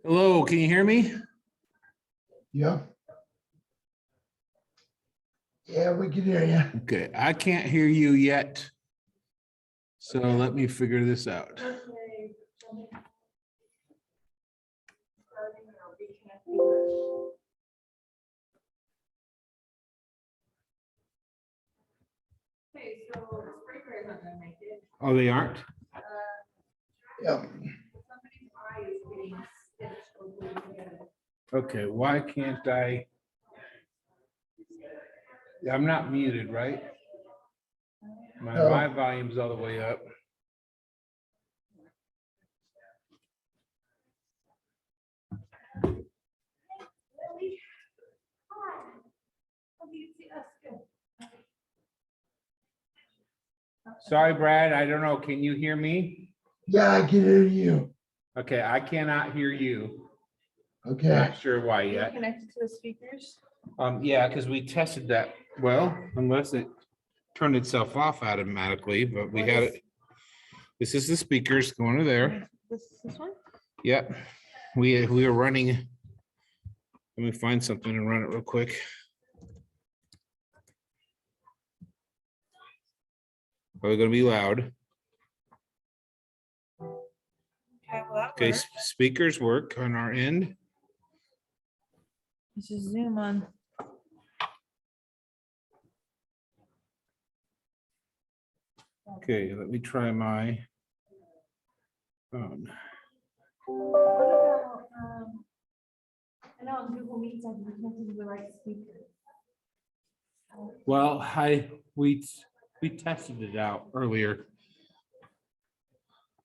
Hello, can you hear me? Yeah. Yeah, we can hear you. Okay, I can't hear you yet. So let me figure this out. Okay, so Springer isn't gonna make it. Oh, they aren't? Yeah. Somebody's eye is getting stitched or glued together. Okay, why can't I? Yeah, I'm not muted, right? My volume's all the way up. Lily, hi. How do you see us? Good. Sorry, Brad, I don't know. Can you hear me? Yeah, I can hear you. Okay, I cannot hear you. Okay. Not sure why Are you yet. connected to the speakers? Yeah, because we tested that. Well, unless it turned itself off automatically, but we had it. This is the speakers going to there. This one? Yep. We are running. Let me find something and run it real quick. Are we gonna be loud? Okay, well, that Okay, works. speakers work on our end. Let's just zoom on. Okay, let me try my phone. What about, I know on Google Meets, I've been connected to the right speaker. Well, we tested it out earlier.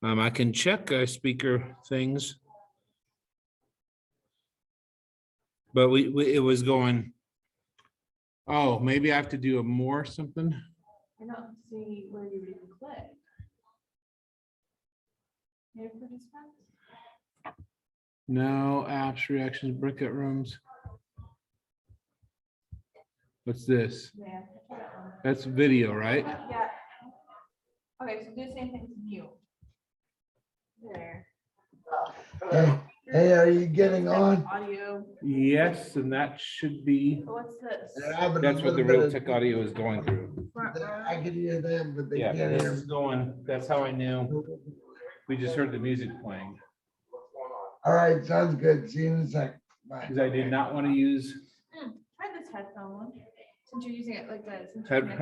I can check speaker things. But it was going. Oh, maybe I have to do a more something. I don't see where you even click. Here for this one? No apps, reactions, breakout rooms. What's this? Yeah. try that one. That's video, right? Yeah. Okay, so do the same thing to view. There. Hey, are you getting on? Audio. Yes, and that should be. So what's this? That's what the real tech audio is going through. I can hear them, but they Yeah, can't this hear is me. going. That's how I knew. We just heard the music playing. All right, sounds good. See you in a sec. Bye. Because I did not want to use. Try this headphone one, since you're using it like that.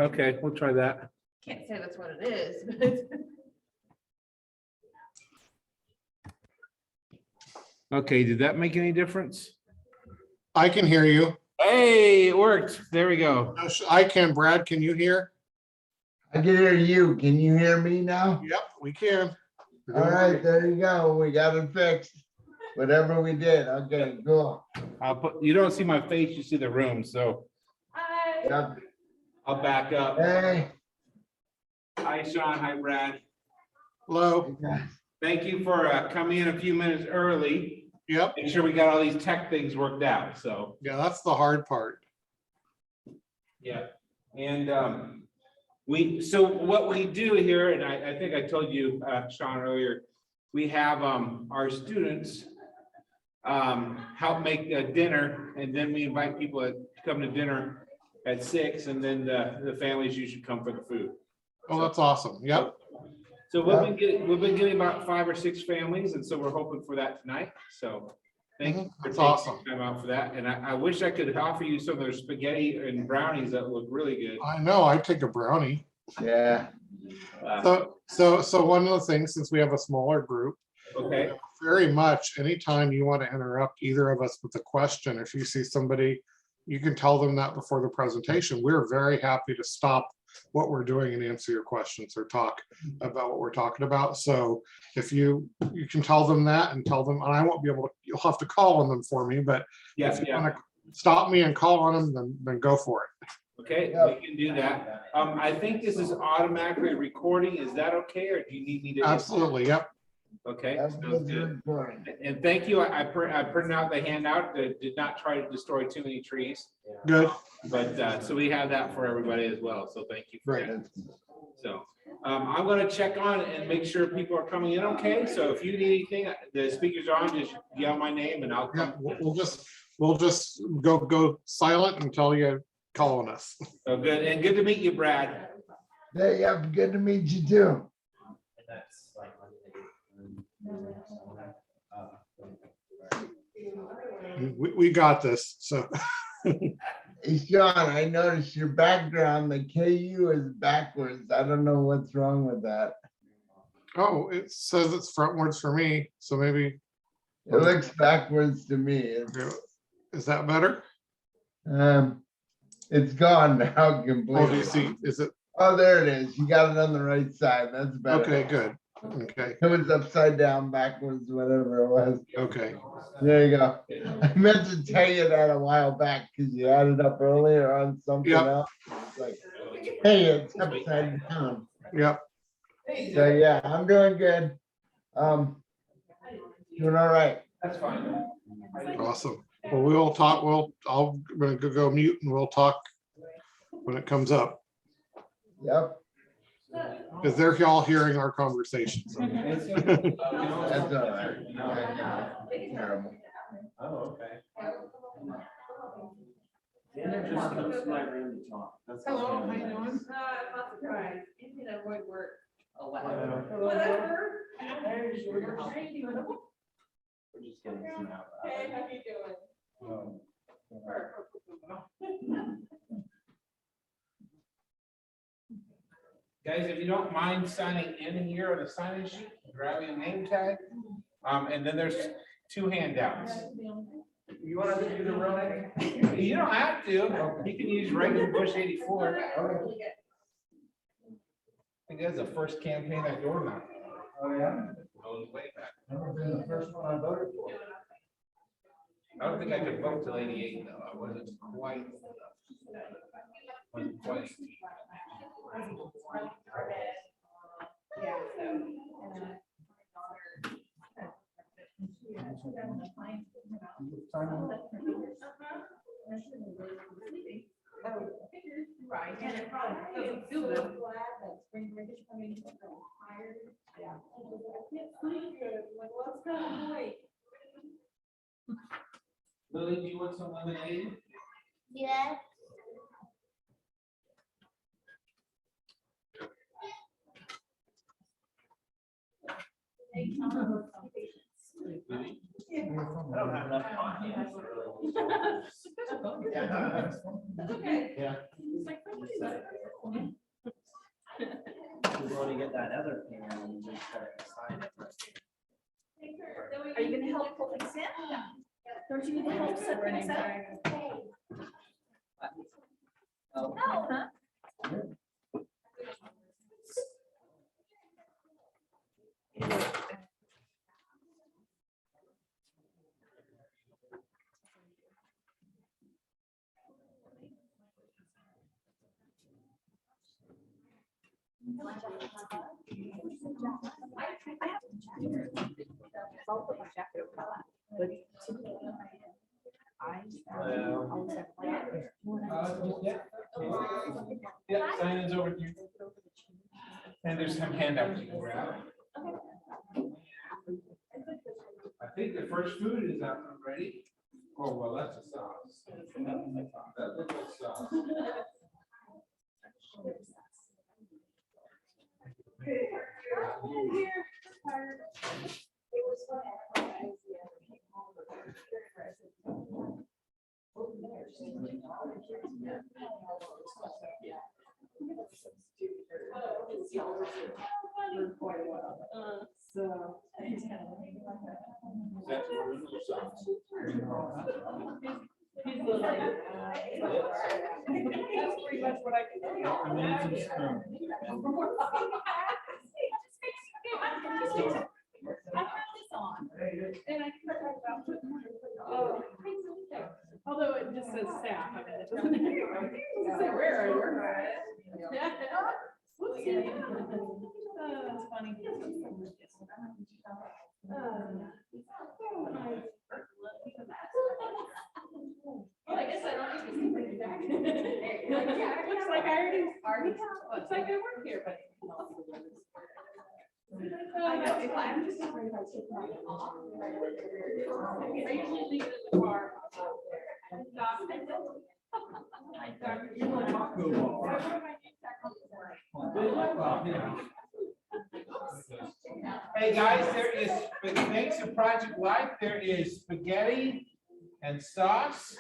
Okay, we'll try that. Can't say that's what it is, but. Okay, did that make any difference? I can hear you. Hey, it worked. There we go. I can. Brad, can you hear? I can hear you. Can you hear me now? Yep, we can. All right, there you go. We got it fixed. Whatever we did. Okay, cool. You don't see my face, you see the room, so Hi. Yep. I'll back up. Hey. Hi, Sean. Hi, Brad. Hello. Thank you for coming in a few minutes early. Yep. Make sure we got all these tech things worked out, so. Yeah, that's the hard part. Yeah, and so what we do here, and I think I told you, Sean, earlier, we have our students help make dinner, and then we invite people to come to dinner at 6, and then the families usually come for the food. Oh, that's awesome. Yep. So we've been getting about 5 or 6 families, and so we're hoping for that tonight. So thank you for That's taking awesome. time out for that. And I wish I could offer you some of their spaghetti and brownies that look really good. I know. I'd take a brownie. Yeah. So one of the things, since we have a smaller group, Okay. very much anytime you want to interrupt either of us with a question, if you see somebody, you can tell them that before the presentation. We're very happy to stop what we're doing and answer your questions or talk about what we're talking about. So if you can tell them that and tell them, and I won't be able to, you'll have to call on them for me, but if you want to stop me and call on them, then go for it. Okay, we can do that. I think this is automatically recording. Is that okay, or do you need me to? Absolutely. Yep. Okay, That's sounds good. good. And thank you. I printed out the handout that did not try to destroy too many trees. Good. But so we have that for everybody as well. So thank you for Great. that. So I'm gonna check on it and make sure people are coming in okay. So if you need anything, the speakers are on, just yell my name and I'll Yeah, come. we'll just go silent until you calling us. Oh, good. And good to meet you, Brad. Hey, yeah, good to meet you too. We got this, so. Hey, Sean, I noticed your background, the KU is backwards. I don't know what's wrong with that. Oh, it says it's frontwards for me, so maybe, It looks backwards to me. is that better? It's gone now Oh, do completely. you see, is it, Oh, there it is. You got it on the right side. That's better. okay, good, okay, It was upside down, backwards, whatever it was. okay. There you go. I meant to tell you that a while back because you had it up earlier on something Yep. else. It's like, hey, it's upside down. Yep, So yeah, I'm doing good. Doing all right. That's fine. awesome. Well, we'll talk, I'm gonna go mute and we'll talk when it comes up, Yep, because they're all hearing our conversation. So. that's all right. Terrible. Oh, okay. Hello, how you doing? Not surprised. You can avoid work. Oh, Whatever. We're just getting some out. Hey, how you doing? Guys, if you don't mind signing in here on the sign-in sheet, grabbing a name tag. And then there's 2 handouts. You want to do the real name? You don't have to. You can use regular Bush 84. I think that's the first campaign I door knocked. Oh, yeah. Goes way back. Never been the first one I voted for. I don't think I could vote till 88 though. I wasn't quite. Wasn't quite. Yeah, so. Right, and it probably doesn't feel good. Glad that spring break is coming. Tired. Yeah. I can't sleep good. Like, what's going on? Lily, do you want some lemonade? Yeah. I don't have enough time. Okay. Yeah. We're going to get that other thing and just sign it. Are you gonna help pull things in? Don't you need to help set things up? Oh. No, huh? I'll put my jacket over my lap, but Yeah, sign-in's over here. And there's some handouts you can grab. I think the first food is out already. Oh, well, that's a sauce. That looks like sauce. So. That's original sauce. He's little. That's pretty much what I can do. I need some spoon. I have this on. And I can talk about putting oh. Although it just says staff, I mean, it doesn't say where I work. Whoopsie. Oh, that's funny. Well, I guess I don't need to bring it back. Looks like I already have. Looks like I work here, but. I usually leave it in the car. Hey, guys, there is, thanks to Project Life, there is spaghetti and sauce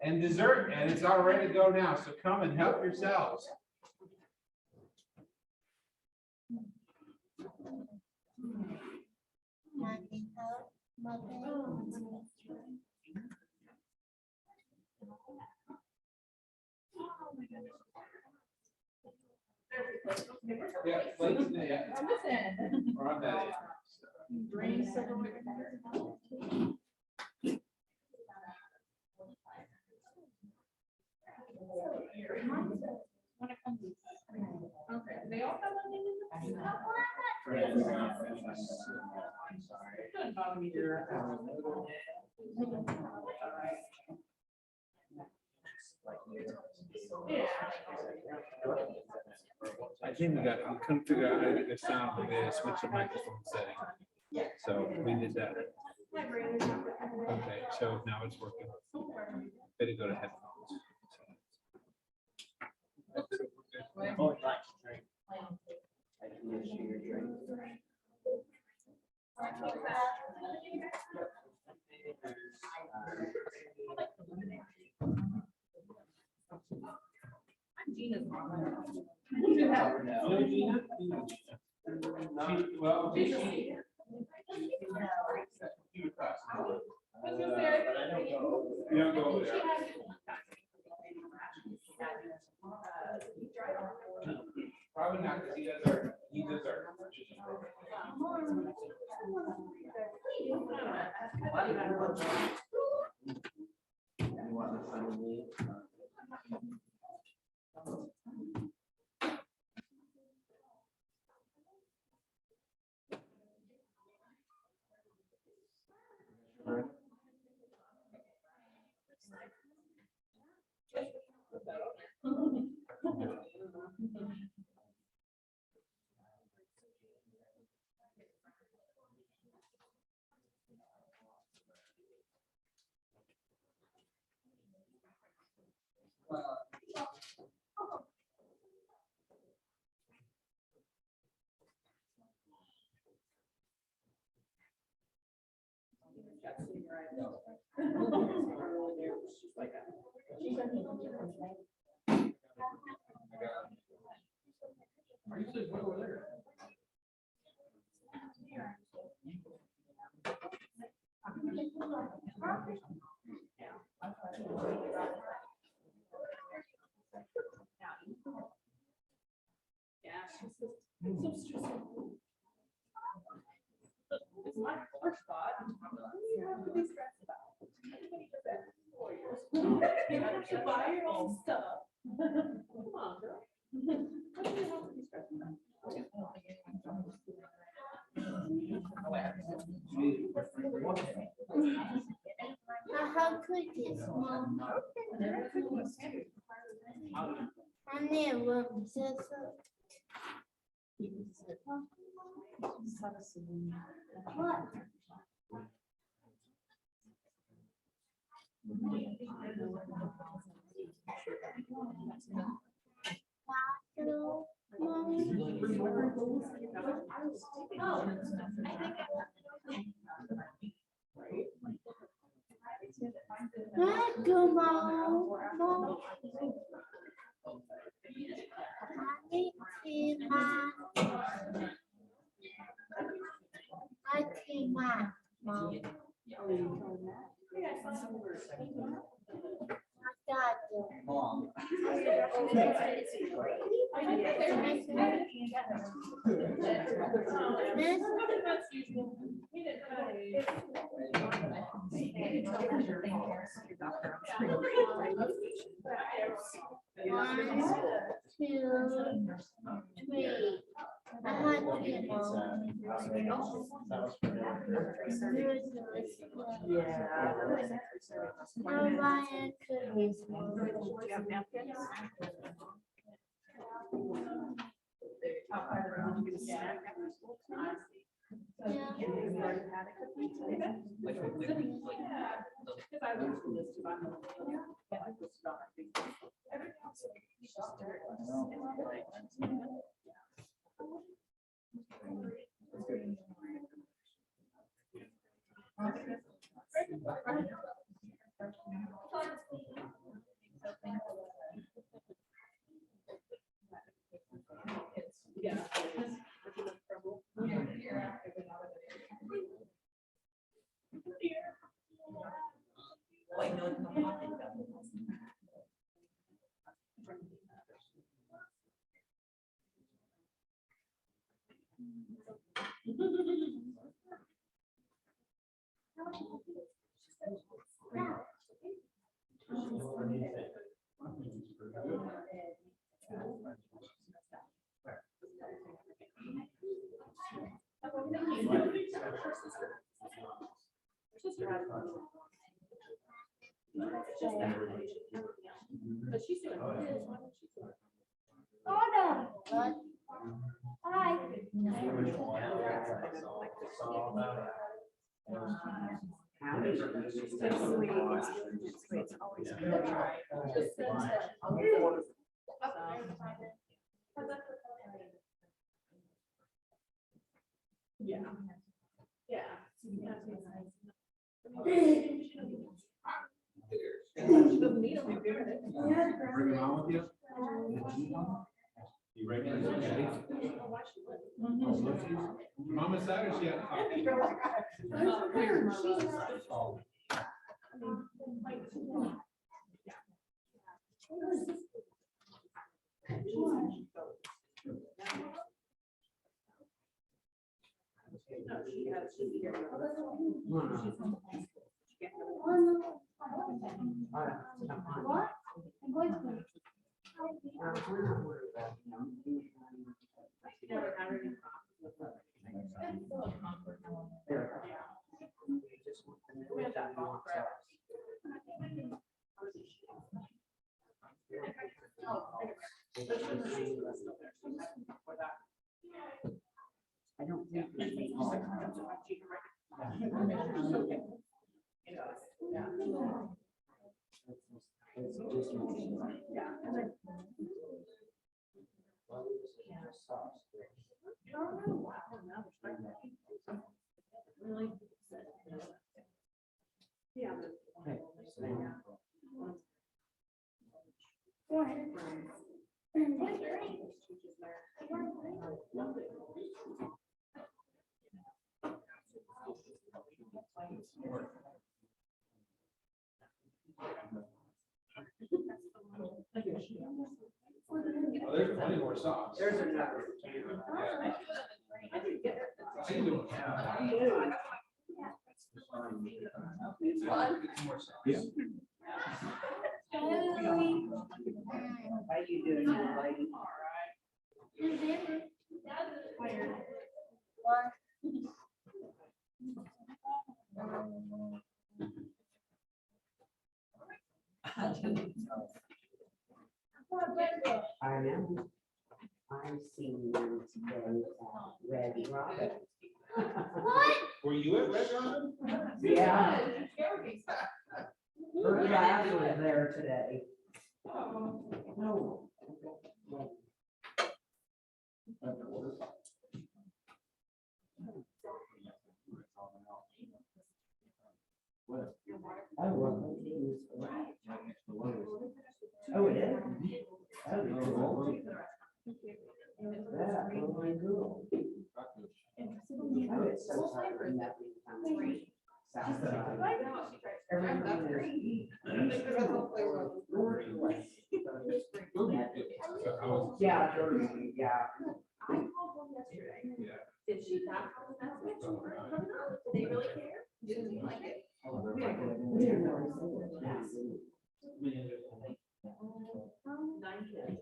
and dessert, and it's all ready to go now. So come and help yourselves. Yeah, plates, yeah. We're on that end. Okay, they all have one in the. Doesn't bother me. I think we couldn't figure out how to get the sound, we had to switch the microphone setting. So we did that. Okay, so now it's working. Better go to headphones. Oh, I'd like to drink. I can issue your drink. Gina's mom. You know Gina? Well, I was gonna say, But I don't go. you don't go over there. Probably not, because he does our. You want to find me? yeah, she's so stressful. It's my first thought. What do you have to be stressed about? Everybody does that for 4 years. You have to buy your own stuff. Come on, girl. What do you have to be stressed about? How cookies, Mom? And then we'll just. What? Hello, Mom. One, two, three. I had three, Mom. Now Ryan cookies, Mom. Yeah. Like, literally, like, Because I went through this too, I'm like, yeah, I just got our big- everything else, you just start, it's like- Yeah. like, no, no. But she's doing. Oh, no. But, hi. Yeah. Yeah. Bring them on with you? You ready? Okay. Mama said she had coffee. What? I'm going to. I don't think. Oh, there's plenty more socks. There's another. Yeah. How you doing, young lady? I know. I'm seeing you today at Red Robin. What? Were you at Red Robin? Yeah, her class was there today. No. Oh, well, she was right. Oh, it is? Oh, cool. Yeah, oh, my girl. Oh, it's so tiring that we found three. South side. Everything is. Yeah, Jersey, yeah. Did she not call the message? Did they really care? Did you like it? Nine kids.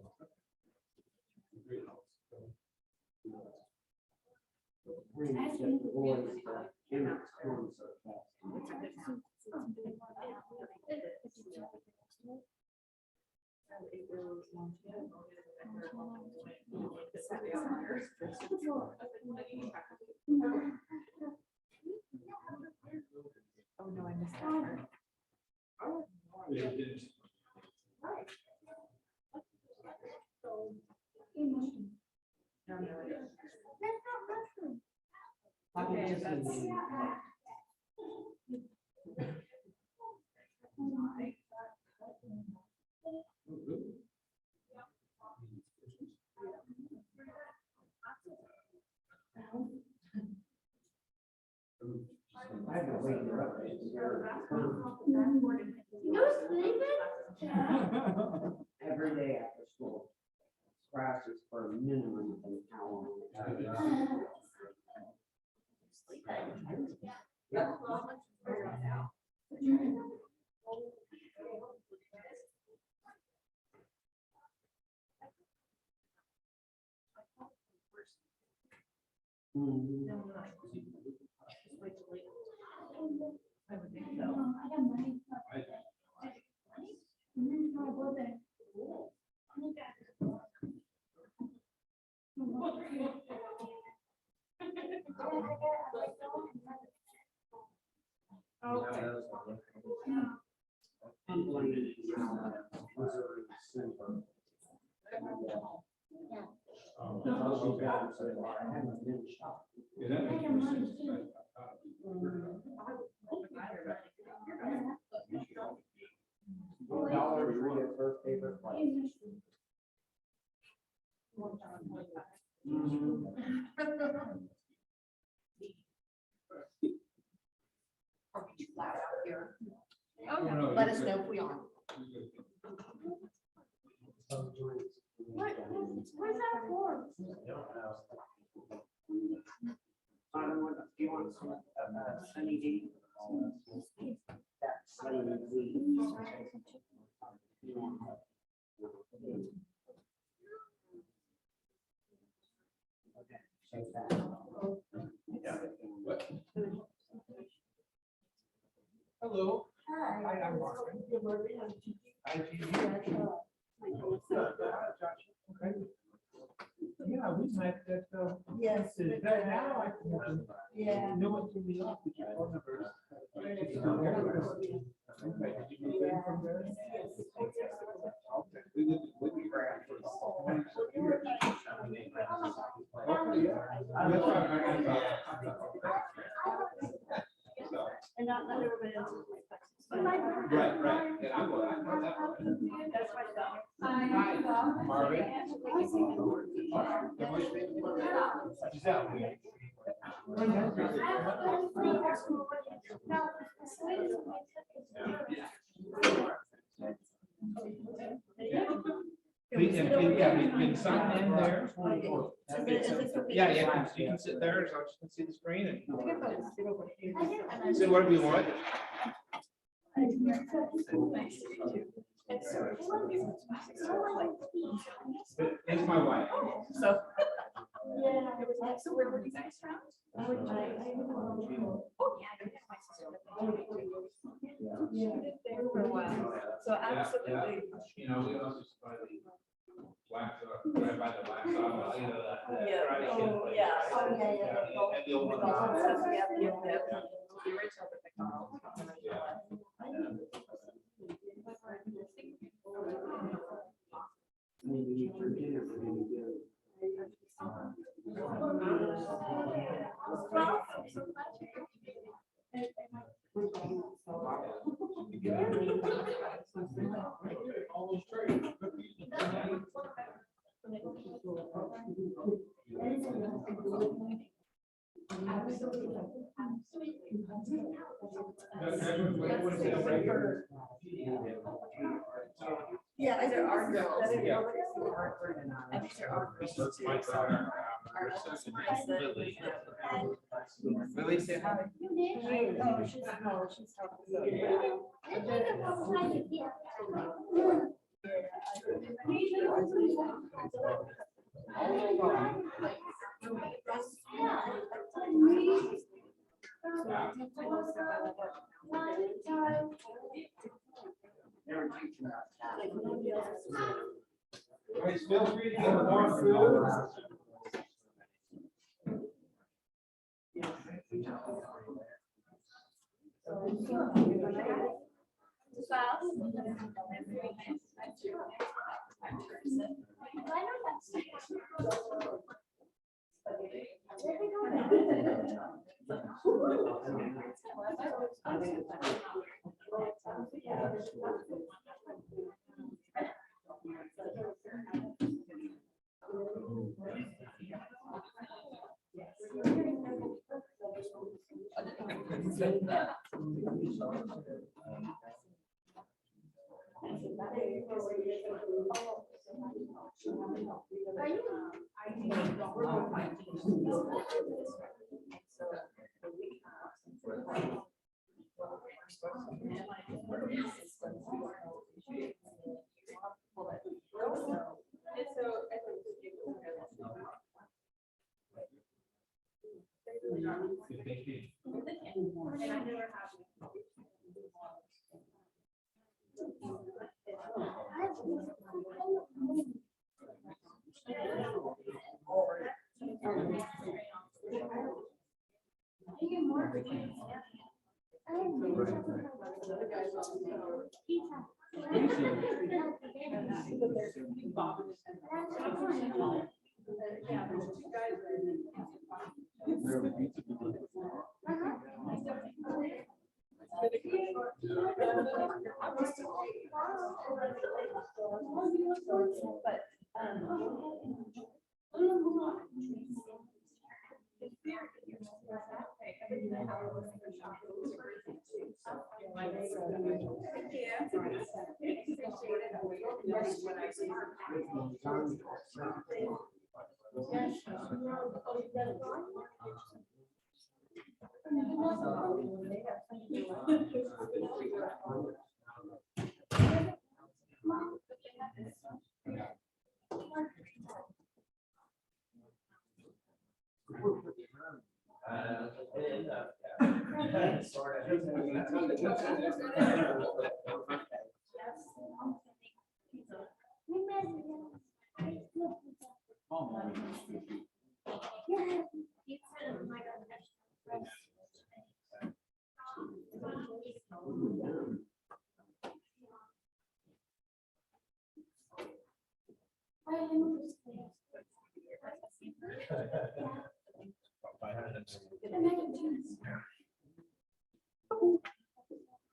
Okay, that's. I had to wake her up. You sleeping? Every day after school. Scratches for a minimum of an hour. Mhm. I would think so. I got money. I'll go there. Okay. Implemented now, Missouri Swindler. She got it, so I haven't been shocked. I got money too. $1 to read it first paper flight. Are we too loud out here? Okay. Let us know if we are. What's that for? I don't want, do you want some sunny day? That's sunny day. You want that? Okay, shake that. Hello. Hi. Hi, I'm Marvin. Hi, Gigi. Okay. Yeah, we met at, Yes. is that now? I can- Yeah. No one told me off with your phone numbers. Okay, did you move in from there? Okay. We lived in Whitney for 20 years. Okay, yeah. And not everybody else is like Texas. Right, right. Yeah, I will. I know that one. That's my son. Hi, Marvin. Giselle. We can sign in there. Yeah, yeah, you can sit there as long as you can see the screen and say whatever you want. It's my wife. So. Yeah. So where were you guys from? Oh, yeah. My sister lived there for a while. So absolutely. You know, we also buy the wax, right by the wax off, you know, that. Yeah. Oh, yeah. Oh, yeah, yeah. And the old one. The original McDonald's. Maybe for dinner, we're gonna do. Yeah, these are our girls. Yeah. And these are our girls. This is my daughter. Lily. Lily, say hi. Oh, she's Guys, feel free to get more food.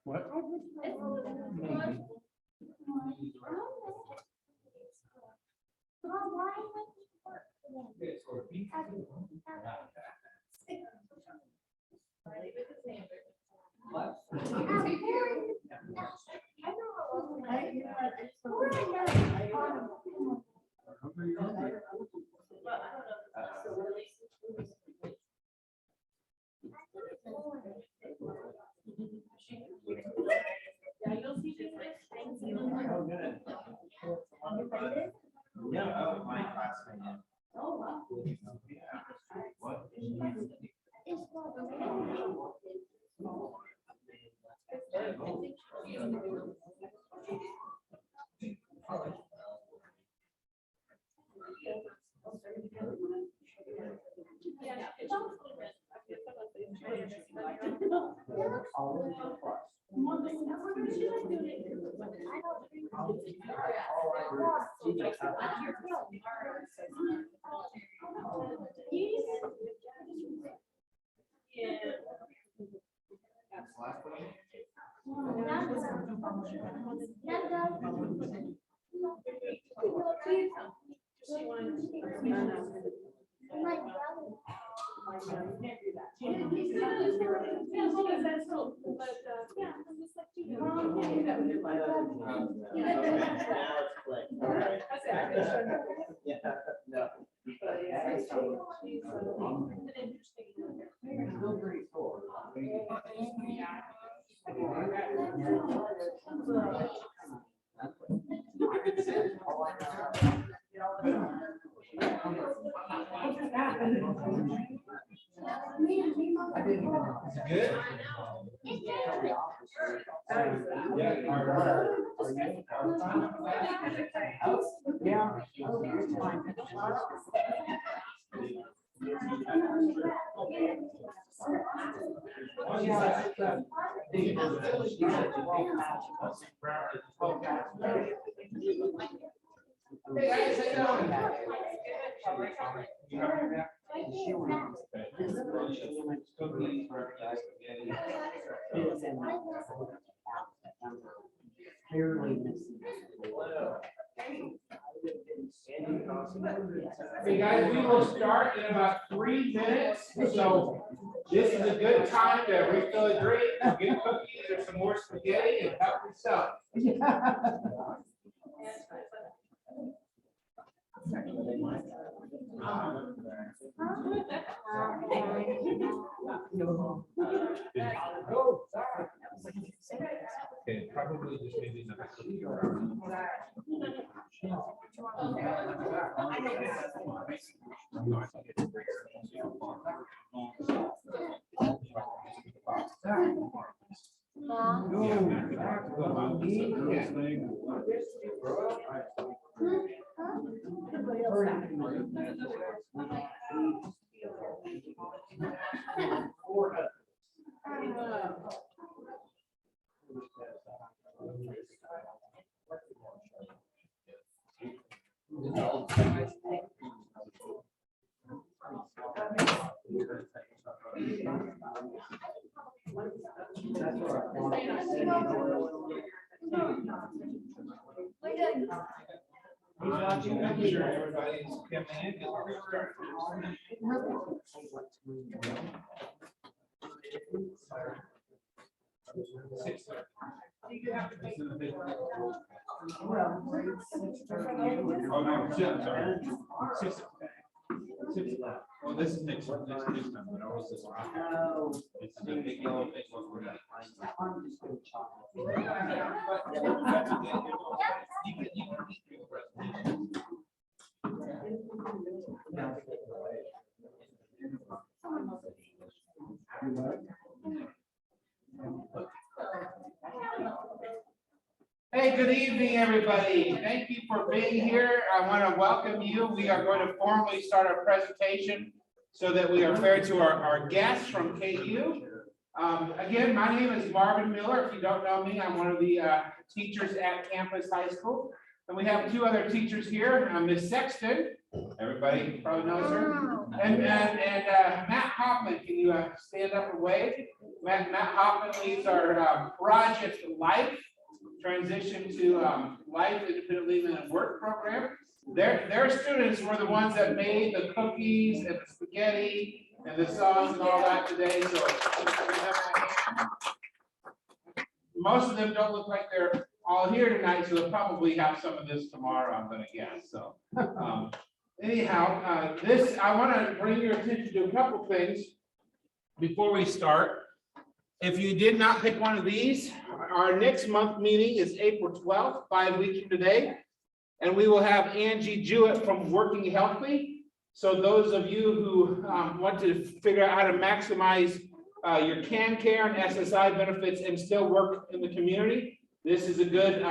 What? Oh, good. Yeah, oh, my classmate. What? Good. Hey guys, how you doing? Hey guys, we will start in about 3 minutes, so this is a good time to refill a drink, get cookies or some more spaghetti and help yourself. Okay, probably just maybe another cookie. I'm sure everybody's coming in. 'Cause we're starting. Oh, no, sorry. 6. Well, this is next one, next time, but ours is right. It's the big yellow big one we're gonna find. You can keep your presentation. Hey, good evening, everybody. Thank you for being here. I want to welcome you. We are going to formally start our presentation so that we are fair to our guests from KU. Again, my name is Marvin Miller. If you don't know me, I'm one of the teachers at Campus High School. And we have 2 other teachers here, Ms. Sexton. Everybody probably knows her. And Matt Hoffman. Can you stand up and wave? Matt Hoffman leads our Project Life, transition to Life Independent Living and Work program. Their students were the ones that made the cookies and the spaghetti and the songs and all that today. So most of them don't look like they're all here tonight, so they'll probably have some of this tomorrow, I'm gonna guess. So anyhow, I want to bring your attention to a couple things before we start. If you did not pick one of these, our next month meeting is April 12th, 5 weeks from today. And we will have Angie Jewett from Working Healthy. So those of you who want to figure out how to maximize your CAN care and SSI benefits and still work in the community, this is a good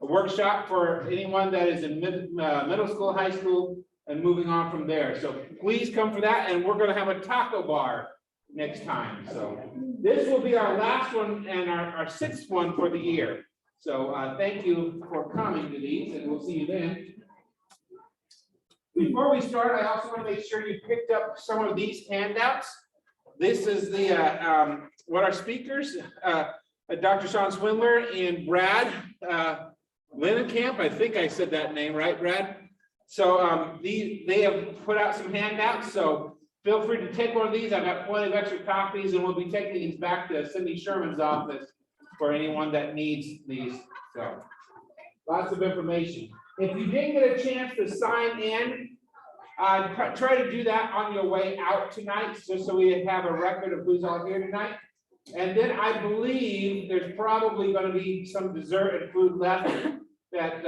workshop for anyone that is in middle school, high school, and moving on from there. So please come for that. And we're going to have a taco bar next time. So this will be our last one and our 6th one for the year. So thank you for coming to these, and we'll see you then. Before we start, I also want to make sure you picked up some of these handouts. This is the what our speakers, Dr. Sean Swindler and Brad Linnenkamp. I think I said that name right, Brad. So they have put out some handouts. So feel free to take one of these. I've got plenty of extra copies, and we'll be taking these back to Cindy Sherman's office for anyone that needs these. So lots of information. If you didn't get a chance to sign in, try to do that on your way out tonight, just so we have a record of who's all here tonight. And then I believe there's probably going to be some dessert and food left that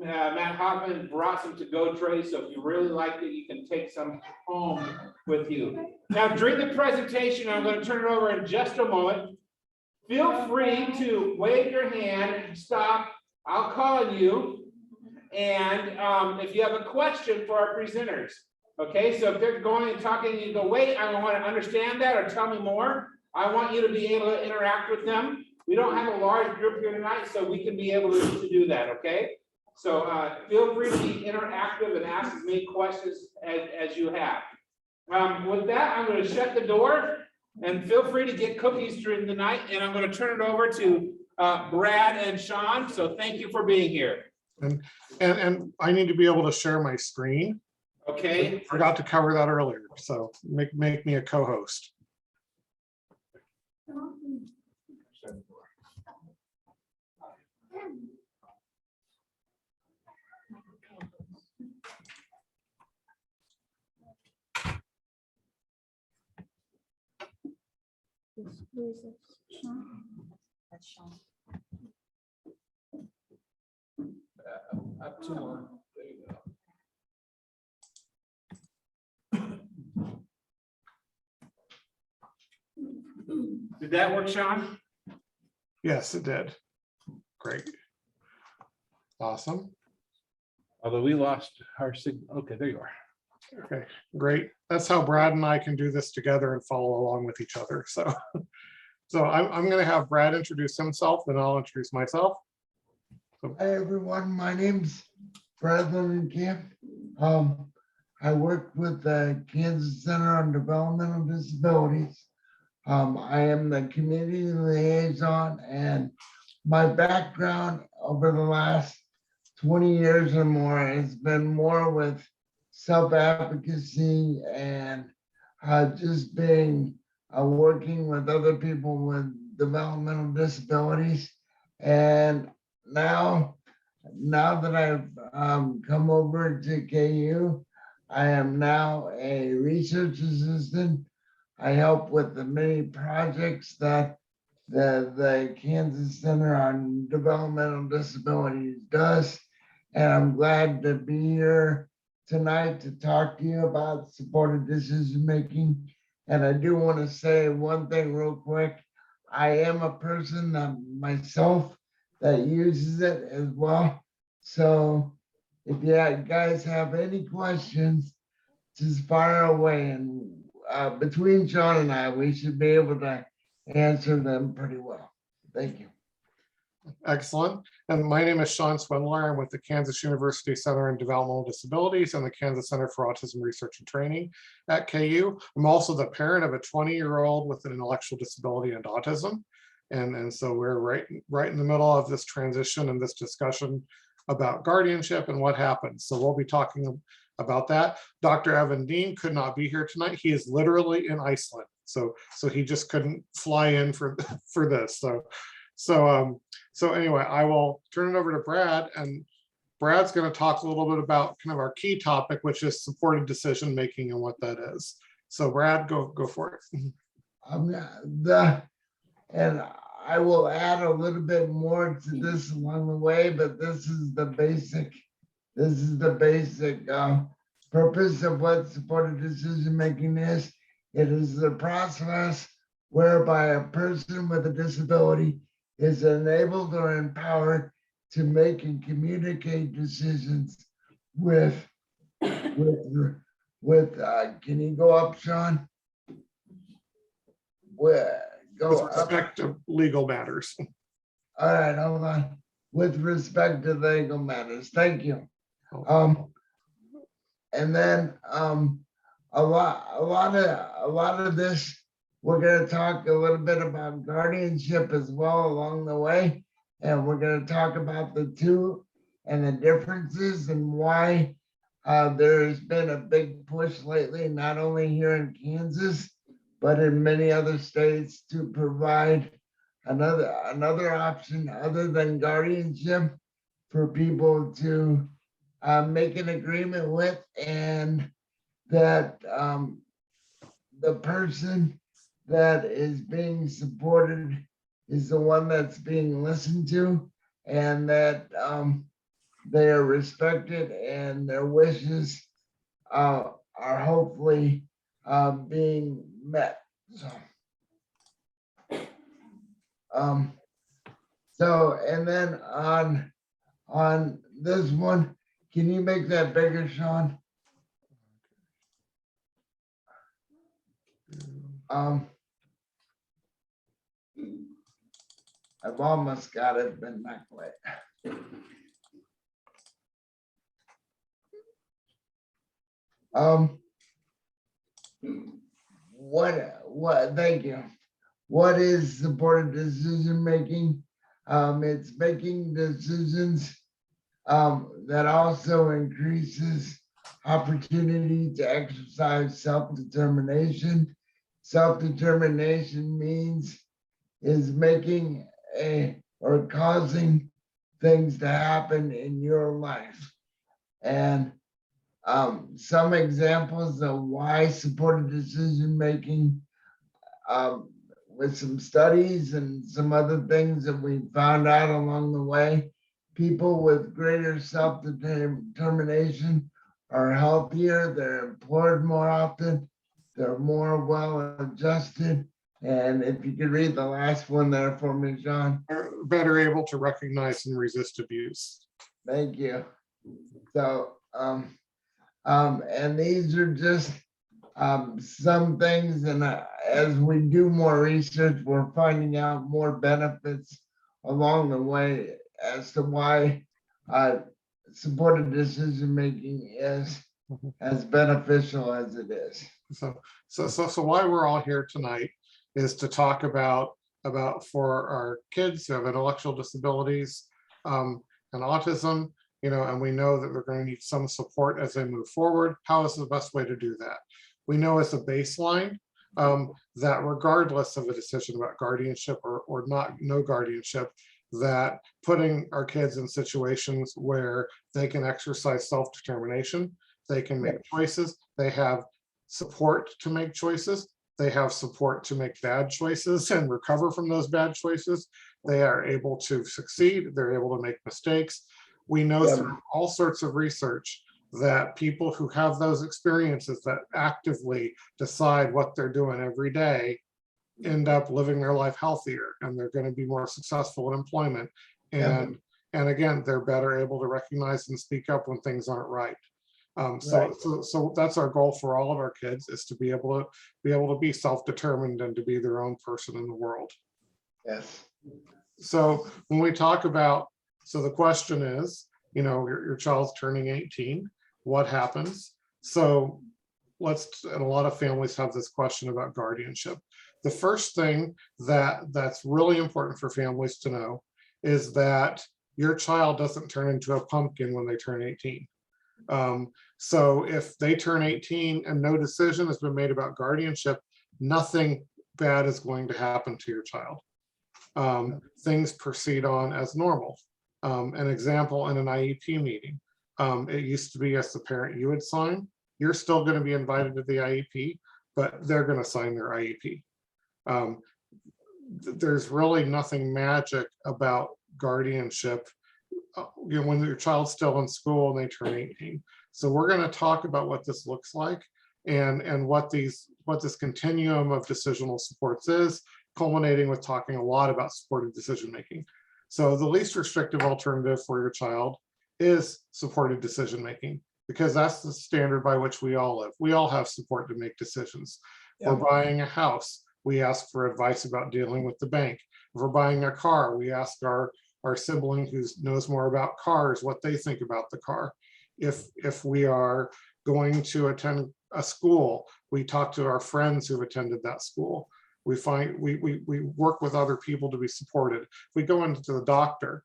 Matt Hoffman brought some to-go trays, so if you really like it, you can take some home with you. Now, during the presentation, I'm going to turn it over in just a moment. Feel free to wave your hand, stop, I'll call you. And if you have a question for our presenters, Okay, so if they're going and talking, and you go, wait, I want to understand that or tell me more. I want you to be able to interact with them. We don't have a large group here tonight, so we can be able to do that, okay? So feel free to be interactive and ask as many questions as you have. With that, I'm going to shut the door and feel free to get cookies during the night. And I'm going to turn it over to Brad and Sean. So thank you for being here. And I need to be able to share my screen. Okay. Forgot to cover that earlier, so make me a co-host. That's Sean. Up two more. There you go. Did that work, Sean? Yes, it did. Great. Awesome. Although we lost our signal. Okay, there you are. Okay, great. That's how Brad and I can do this together and follow along with each other. So, I'm going to have Brad introduce himself, and I'll introduce myself. Hi, everyone. My name's Brad Camp. I work with the Kansas Center on Developmental Disabilities. I am the community liaison, and my background over the last 20 years or more has been more with self-advocacy and just being working with other people with developmental disabilities. And now that I've come over to KU, I am now a research assistant. I help with the many projects that the Kansas Center on Developmental Disabilities does. And I'm glad to be here tonight to talk to you about supported decision making. And I do want to say one thing real quick. I am a person that myself that uses it as well. So if you guys have any questions, just fire away, and between Sean and I, we should be able to answer them pretty well. Thank you. Excellent. And my name is Sean Swindler. I'm with the Kansas University Center on Developmental Disabilities and the Kansas Center for Autism Research and Training at KU. I'm also the parent of a 20-year-old with an intellectual disability and autism. And so we're right in the middle of this transition and this discussion about guardianship and what happens. So we'll be talking about that. Dr. Evan Dean could not be here tonight. He is literally in Iceland. So he just couldn't fly in for this. So anyway, I will turn it over to Brad, and Brad's going to talk a little bit about kind of our key topic, which is supported decision making and what that is. So Brad, go for it. And I will add a little bit more to this along the way, but this is the basic purpose of what supported decision making is. It is the process whereby a person with a disability is enabled or empowered to make and communicate decisions with can you go up, Sean? With respect to legal matters. All right, hold on. With respect to legal matters, thank you. And then a lot of this, we're going to talk a little bit about guardianship as well along the way, and we're going to talk about the two and the differences and why there has been a big push lately, not only here in Kansas, but in many other states, to provide another option other than guardianship for people to make an agreement with, and that the person that is being supported is the one that's being listened to, and that they are respected and their wishes are hopefully being met. So and then on this one, can you make that bigger, Sean? I've almost got it, but not quite. Thank you. What is supported decision making? It's making decisions that also increases opportunity to exercise self-determination. Self-determination means is making or causing things to happen in your life. And some examples of why supported decision making, with some studies and some other things that we found out along the way, people with greater self-determination are healthier, they're employed more often, they're more well adjusted. And if you could read the last one there for me, John. Are better able to recognize and resist abuse. Thank you. So, and these are just some things, and as we do more research, we're finding out more benefits along the way as to why supported decision making is as beneficial as it is. So why we're all here tonight is to talk about for our kids who have intellectual disabilities and autism, and we know that they're going to need some support as they move forward. How is the best way to do that? We know as a baseline that regardless of a decision about guardianship or no guardianship, that putting our kids in situations where they can exercise self-determination, they can make choices, they have support to make choices, they have support to make bad choices and recover from those bad choices, they are able to succeed, they're able to make mistakes. We know through all sorts of research that people who have those experiences that actively decide what they're doing every day end up living their life healthier, and they're going to be more successful in employment. And again, they're better able to recognize and speak up when things aren't right. So that's our goal for all of our kids, is to be able to be self-determined and to be their own person in the world. Yes. So when we talk about, so the question is, your child's turning 18, what happens? So and a lot of families have this question about guardianship. The first thing that's really important for families to know is that your child doesn't turn into a pumpkin when they turn 18. So if they turn 18 and no decision has been made about guardianship, nothing bad is going to happen to your child. Things proceed on as normal. An example in an IEP meeting, it used to be as the parent you would sign. You're still going to be invited to the IEP, but they're going to sign their IEP. There's really nothing magic about guardianship when your child's still in school and they turn 18. So we're going to talk about what this looks like and what this continuum of decisional supports is, culminating with talking a lot about supported decision making. So the least restrictive alternative for your child is supported decision making, because that's the standard by which we all live. We all have support to make decisions. We're buying a house, we ask for advice about dealing with the bank. If we're buying a car, we ask our sibling who knows more about cars what they think about the car. If we are going to attend a school, we talk to our friends who've attended that school. We work with other people to be supported. If we go into the doctor,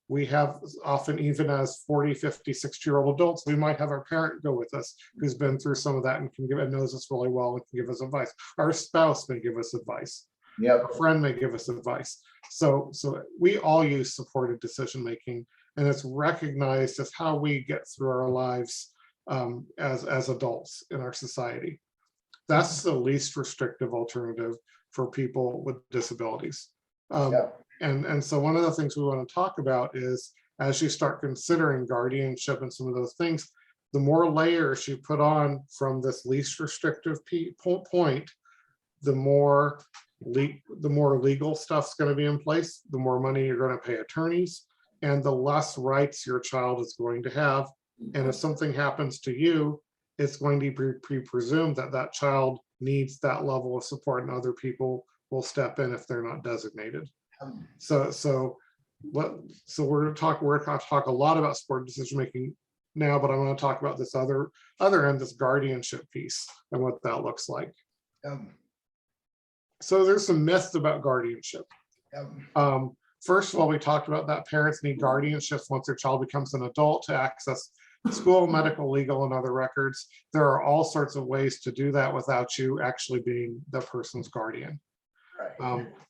we have often, even as 40, 50, 60-year-old adults, we might have our parent go with us who's been through some of that and knows us really well and can give us advice. Our spouse may give us advice. A friend may give us advice. So we all use supported decision making, and it's recognized as how we get through our lives as adults in our society. That's the least restrictive alternative for people with disabilities. And so one of the things we want to talk about is, as you start considering guardianship and some of those things, the more layers you put on from this least restrictive point, the more legal stuff's going to be in place, the more money you're going to pay attorneys, and the less rights your child is going to have. And if something happens to you, it's going to be presumed that that child needs that level of support, and other people will step in if they're not designated. Um, So we're going to talk a lot about support decision making now, but I'm going to talk about this other end, this guardianship piece, and what that looks like. So there's some myths about guardianship. First of all, we talked about that parents need guardianships once their child becomes an adult to access school, medical, legal, and other records. There are all sorts of ways to do that without you actually being the person's guardian.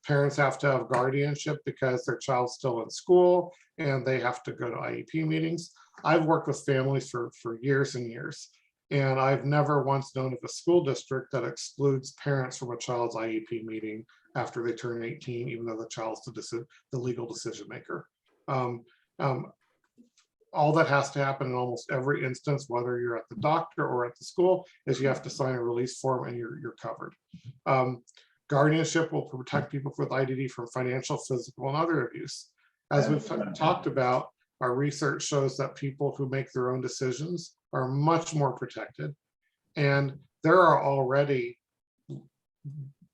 Parents have to have guardianship because their child's still in school and they have to go to IEP meetings. I've worked with families for years and years, and I've never once known of a school district that excludes parents from a child's IEP meeting after they turn 18, even though the child's the legal decision maker. All that has to happen in almost every instance, whether you're at the doctor or at the school, is you have to sign a release form and you're covered. Guardianship will protect people with IDD from financial, physical, and other abuse. As we've talked about, our research shows that people who make their own decisions are much more protected. And there are already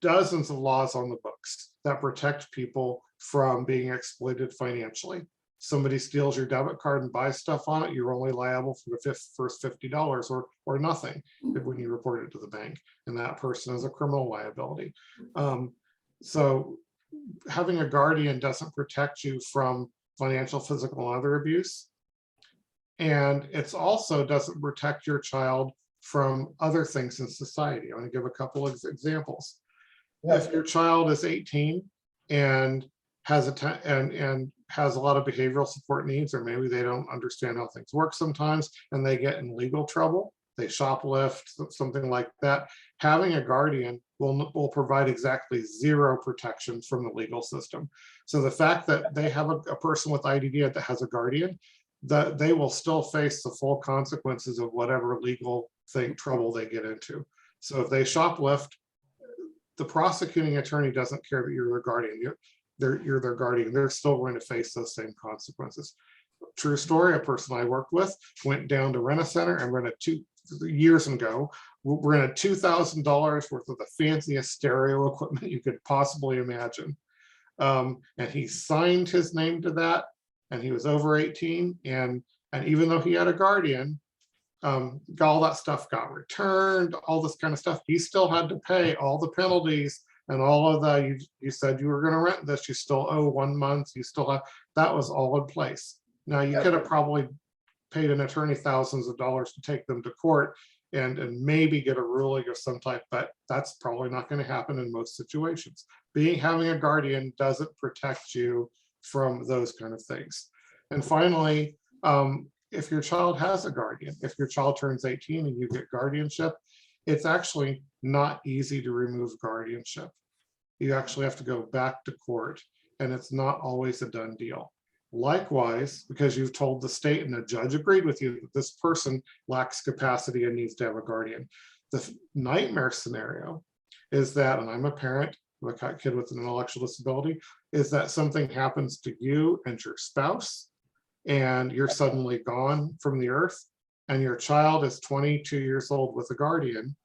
dozens of laws on the books that protect people from being exploited financially. Somebody steals your debit card and buys stuff on it, you're only liable for the first $50 or nothing when you report it to the bank, and that person is a criminal liability. So having a guardian doesn't protect you from financial, physical, and other abuse. And it's also doesn't protect your child from other things in society. I'm going to give a couple of examples. If your child is 18 and has has a lot of behavioral support needs, or maybe they don't understand how things work sometimes, and they get in legal trouble, they shoplift, something like that, having a guardian will provide exactly zero protection from the legal system. So the fact that they have a person with IDD that has a guardian, that they will still face the full consequences of whatever legal trouble they get into. So if they shoplift, the prosecuting attorney doesn't care that you're their guardian. You're their guardian. They're still going to face those same consequences. True story, a person I worked with went down to Rent-A-Center and rented 2 years ago, rented $2,000 worth of the fanciest stereo equipment you could possibly imagine. And he signed his name to that, and he was over 18. And even though he had a guardian, all that stuff got returned, all this kind of stuff. He still had to pay all the penalties and all of that. You said you were going to rent this, you still owe 1 month, you still have, that was all in place. Now you could have probably paid an attorney thousands of dollars to take them to court and maybe get a ruling of some type, but that's probably not going to happen in most situations. Having a guardian doesn't protect you from those kind of things. And finally, if your child has a guardian, if your child turns 18 and you get guardianship, it's actually not easy to remove guardianship. You actually have to go back to court, and it's not always a done deal. Likewise, because you've told the state and the judge agreed with you that this person lacks capacity and needs to have a guardian. The nightmare scenario is that, and I'm a parent of a kid with an intellectual disability, is that something happens to you and your spouse, and you're suddenly gone from the earth, and your child is 22 years old with a guardian,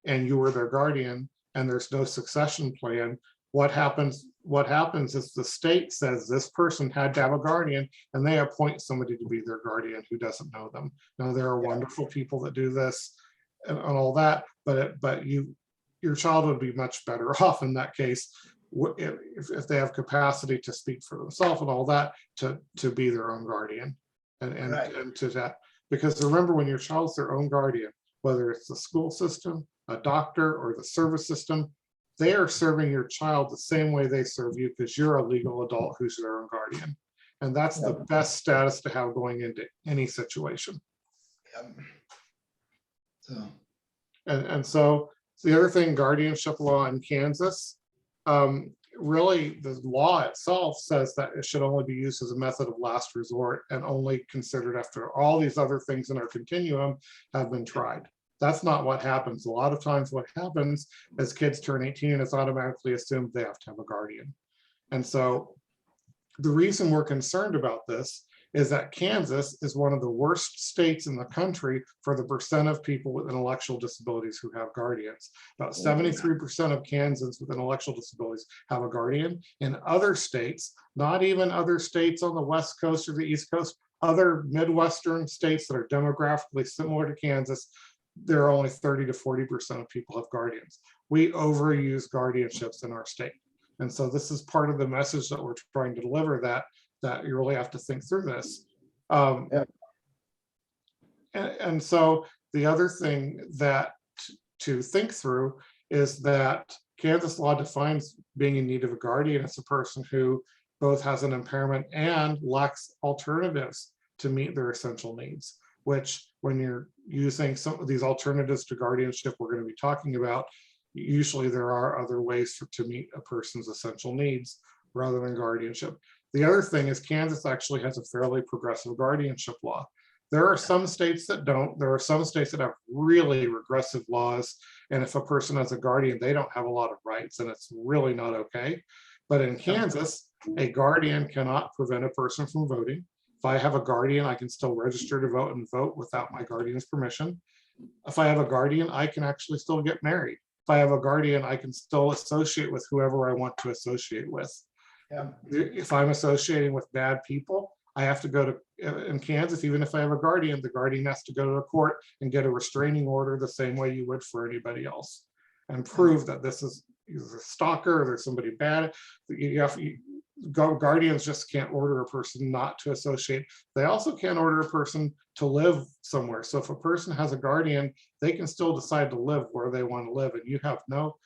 and you were their guardian, and there's no succession plan. What happens is the state says this person had to have a guardian, and they appoint somebody to be their guardian who doesn't know them. Now, there are wonderful people that do this and all that, but your child would be much better off in that case if they have capacity to speak for themselves and all that, to be their own guardian and to that. Because remember, when your child's their own guardian, whether it's the school system, a doctor, or the service system, they are serving your child the same way they serve you, because you're a legal adult who's their own guardian. And that's the best status to have going into any situation. So the other thing, guardianship law in Kansas, really the law itself says that it should only be used as a method of last resort and only considered after all these other things in our continuum have been tried. That's not what happens. A lot of times what happens is kids turn 18 and it's automatically assumed they have to have a guardian. And so the reason we're concerned about this is that Kansas is one of the worst states in the country for the percent of people with intellectual disabilities who have guardians. About 73% of Kansans with intellectual disabilities have a guardian. In other states, not even other states on the West Coast or the East Coast, other Midwestern states that are demographically similar to Kansas, there are only 30 to 40% of people have guardians. We overuse guardianships in our state. And so this is part of the message that we're trying to deliver, that you really have to think through this. And so the other thing that to think through is that Kansas law defines being in need of a guardian as a person who both has an impairment and lacks alternatives to meet their essential needs, which when you're using some of these alternatives to guardianship we're going to be talking about, usually there are other ways to meet a person's essential needs rather than guardianship. The other thing is Kansas actually has a fairly progressive guardianship law. There are some states that don't. There are some states that have really regressive laws. And if a person has a guardian, they don't have a lot of rights and it's really not okay. But in Kansas, a guardian cannot prevent a person from voting. If I have a guardian, I can still register to vote and vote without my guardian's permission. If I have a guardian, I can actually still get married. If I have a guardian, I can still associate with whoever I want to associate with. If I'm associating with bad people, I have to go to, in Kansas, even if I have a guardian, the guardian has to go to a court and get a restraining order the same way you would for anybody else and prove that this is either a stalker or there's somebody bad. Guardians just can't order a person not to associate. They also can't order a person to live somewhere. So if a person has a guardian, they can still decide to live where they want to live, and you have no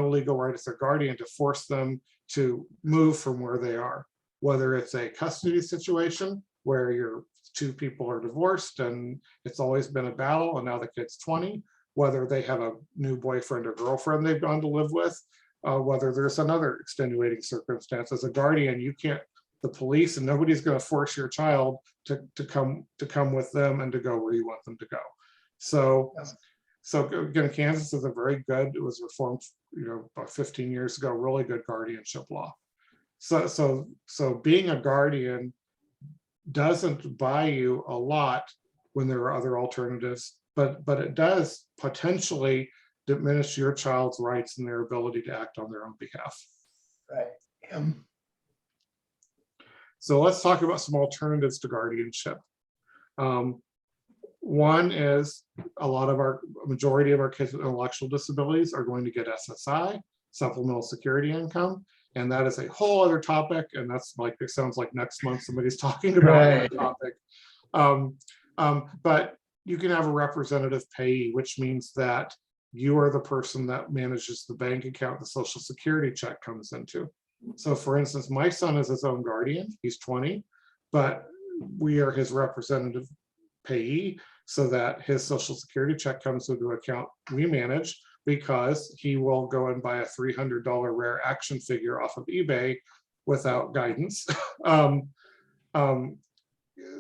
legal right as a guardian to force them to move from where they are. Whether it's a custody situation where your two people are divorced and it's always been a battle and now the kid's 20, whether they have a new boyfriend or girlfriend they've gone to live with, whether there's another extenuating circumstance. As a guardian, you can't, the police and nobody's going to force your child to come with them and to go where you want them to go. So again, Kansas is a very good, it was reformed, about 15 years ago, really good guardianship law. So being a guardian doesn't buy you a lot when there are other alternatives, but it does potentially diminish your child's rights and their ability to act on their own behalf. Right. So let's talk about some alternatives to guardianship. One is a majority of our kids with intellectual disabilities are going to get SSI, supplemental security income. And that is a whole other topic. And that's like, it sounds like next month somebody's talking about that topic. But you can have a representative payee, which means that you are the person that manages the bank account the Social Security check comes into. So for instance, my son is his own guardian, he's 20, but we are his representative payee so that his Social Security check comes into an account we manage, because he will go and buy a $300 rare action figure off of eBay without guidance.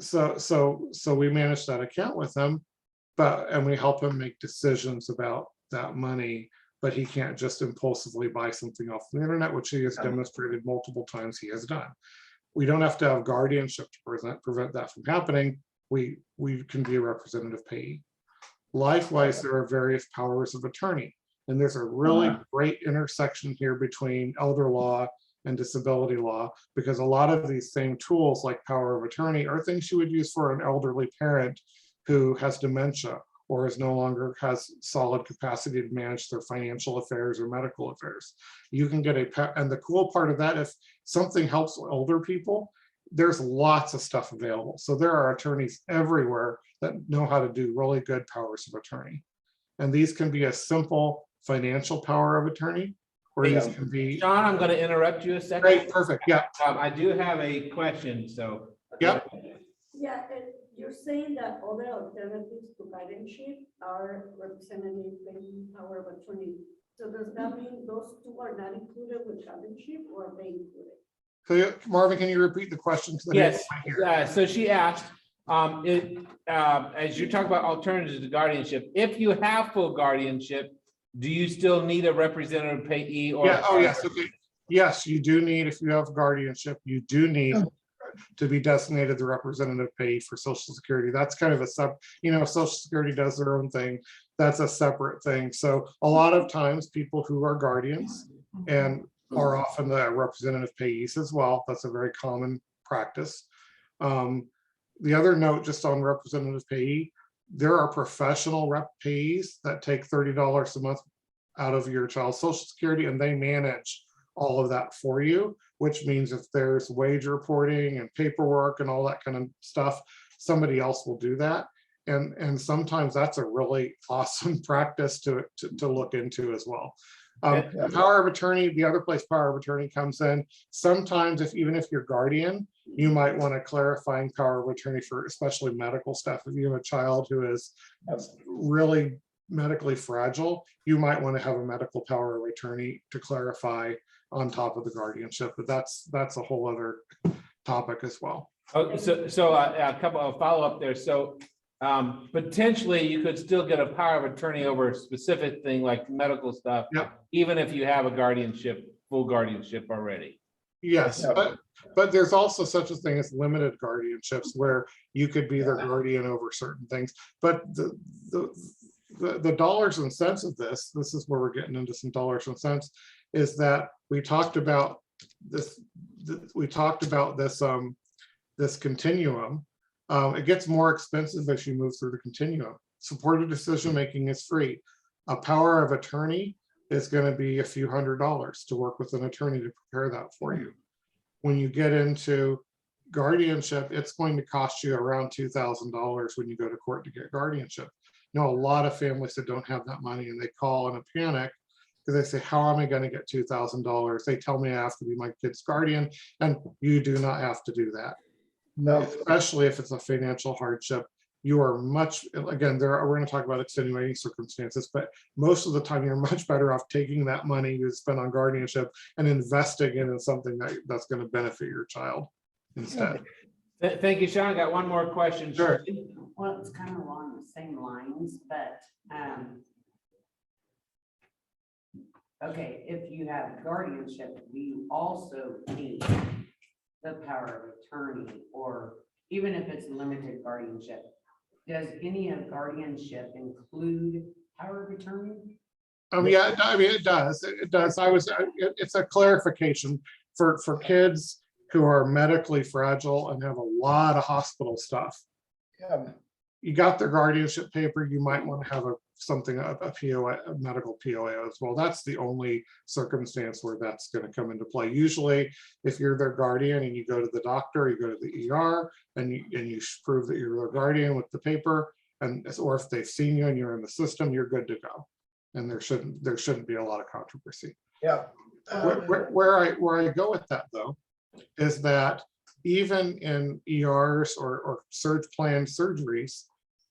So we manage that account with him, and we help him make decisions about that money, but he can't just impulsively buy something off the internet, which he has demonstrated multiple times he has done. We don't have to have guardianship to prevent that from happening. We can be a representative payee. Likewise, there are various powers of attorney, and there's a really great intersection here between elder law and disability law, because a lot of these same tools like power of attorney are things you would use for an elderly parent who has dementia or is no longer has solid capacity to manage their financial affairs or medical affairs. You can get and the cool part of that, if something helps older people, there's lots of stuff available. So there are attorneys everywhere that know how to do really good powers of attorney. And these can be a simple financial power of attorney, or these can be— Sean, I'm going to interrupt you a second. Great, perfect, yeah. I do have a question, so. Yep. Yeah, and you're saying that other alternatives to guardianship are representative payee, power of attorney. So does that mean those two are not included with guardianship, or are they included? So Marvin, can you repeat the question? Yes, so she asked, as you talk about alternatives to guardianship, if you have full guardianship, do you still need a representative payee? Or yeah, oh yes, okay. Yes, you do need, if you have guardianship, you do need to be designated the representative payee for Social Security. That's kind of a Social Security does their own thing. That's a separate thing. So a lot of times people who are guardians and are often the representative payees as well. That's a very common practice. The other note just on representative payee, there are professional rep payees that take $30 a month out of your child's Social Security, and they manage all of that for you, which means if there's wage reporting and paperwork and all that kind of stuff, somebody else will do that. And sometimes that's a really awesome practice to look into as well. The power of attorney, the other place power of attorney comes in. Sometimes even if you're guardian, you might want a clarifying power of attorney for especially medical stuff. If you have a child who is really medically fragile, you might want to have a medical power of attorney to clarify on top of the guardianship, but that's a whole other topic as well. Oh, so a couple of follow-up there. So potentially you could still get a power of attorney over a specific thing like medical stuff, Yep. even if you have a guardianship, full guardianship already. Yes, Yeah. but there's also such a thing as limited guardianships where you could be their guardian over certain things. But the dollars and cents of this is where we're getting into some dollars and cents, is that we talked about this this continuum. It gets more expensive as you move through the continuum. Supported decision making is free. A power of attorney is going to be a few $100s to work with an attorney to prepare that for you. When you get into guardianship, it's going to cost you around $2,000 when you go to court to get guardianship. Now, a lot of families that don't have that money and they call in a panic because they say, how am I going to get $2,000? They tell me I have to be my kid's guardian, and you do not have to do that. No, Especially if it's a financial hardship. You are much, again, we're going to talk about extenuating circumstances, but most of the time you're much better off taking that money you spend on guardianship and investing it in something that's going to benefit your child instead. Thank you, Sean. I got one more question. Sure. Well, it's kind of along the same lines, but, okay, if you have guardianship, do you also need the power of attorney, or even if it's limited guardianship? Does any of guardianship include power of attorney? Yeah, I mean, it does. It does. It's a clarification for kids who are medically fragile and have a lot of hospital stuff. yeah, You got their guardianship paper, you might want to have a POA, a medical POA as well. That's the only circumstance where that's going to come into play. Usually, if you're their guardian and you go to the doctor, you go to the ER, and you prove that you're their guardian with the paper, or if they've seen you and you're in the system, you're good to go. And there shouldn't be a lot of controversy. yeah. Where I go with that though, is that even in ERs or surge plan surgeries,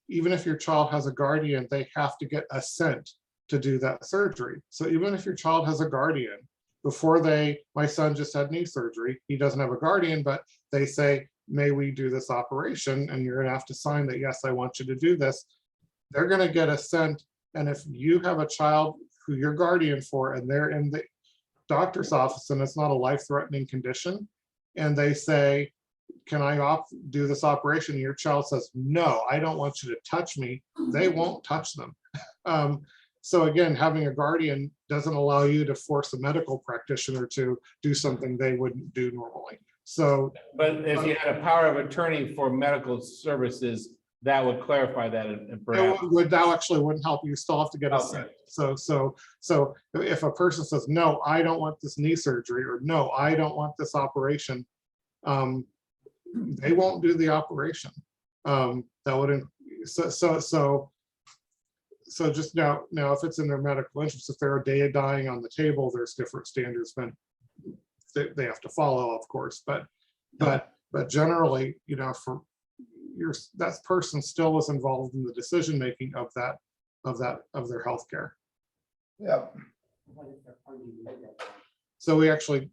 even if your child has a guardian, they have to get assent to do that surgery. So even if your child has a guardian, my son just had knee surgery, he doesn't have a guardian, but they say, may we do this operation? And you're gonna have to sign that, yes, I want you to do this. They're gonna get assent. And if you have a child who you're guardian for, and they're in the doctor's office and it's not a life-threatening condition, and they say, can I do this operation? Your child says, no, I don't want you to touch me. They won't touch them. So again, having a guardian doesn't allow you to force a medical practitioner to do something they wouldn't do normally. So, But if you had a power of attorney for medical services, that would clarify that and perhaps. that actually wouldn't help. You still have to get a Okay. So if a person says, no, I don't want this knee surgery, or no, I don't want this operation, they won't do the operation. That wouldn't, so just now if it's in their medical interest, if they're dying on the table, there's different standards that they have to follow, of course, but generally, that person still is involved in the decision making of their healthcare. Yeah, So we actually,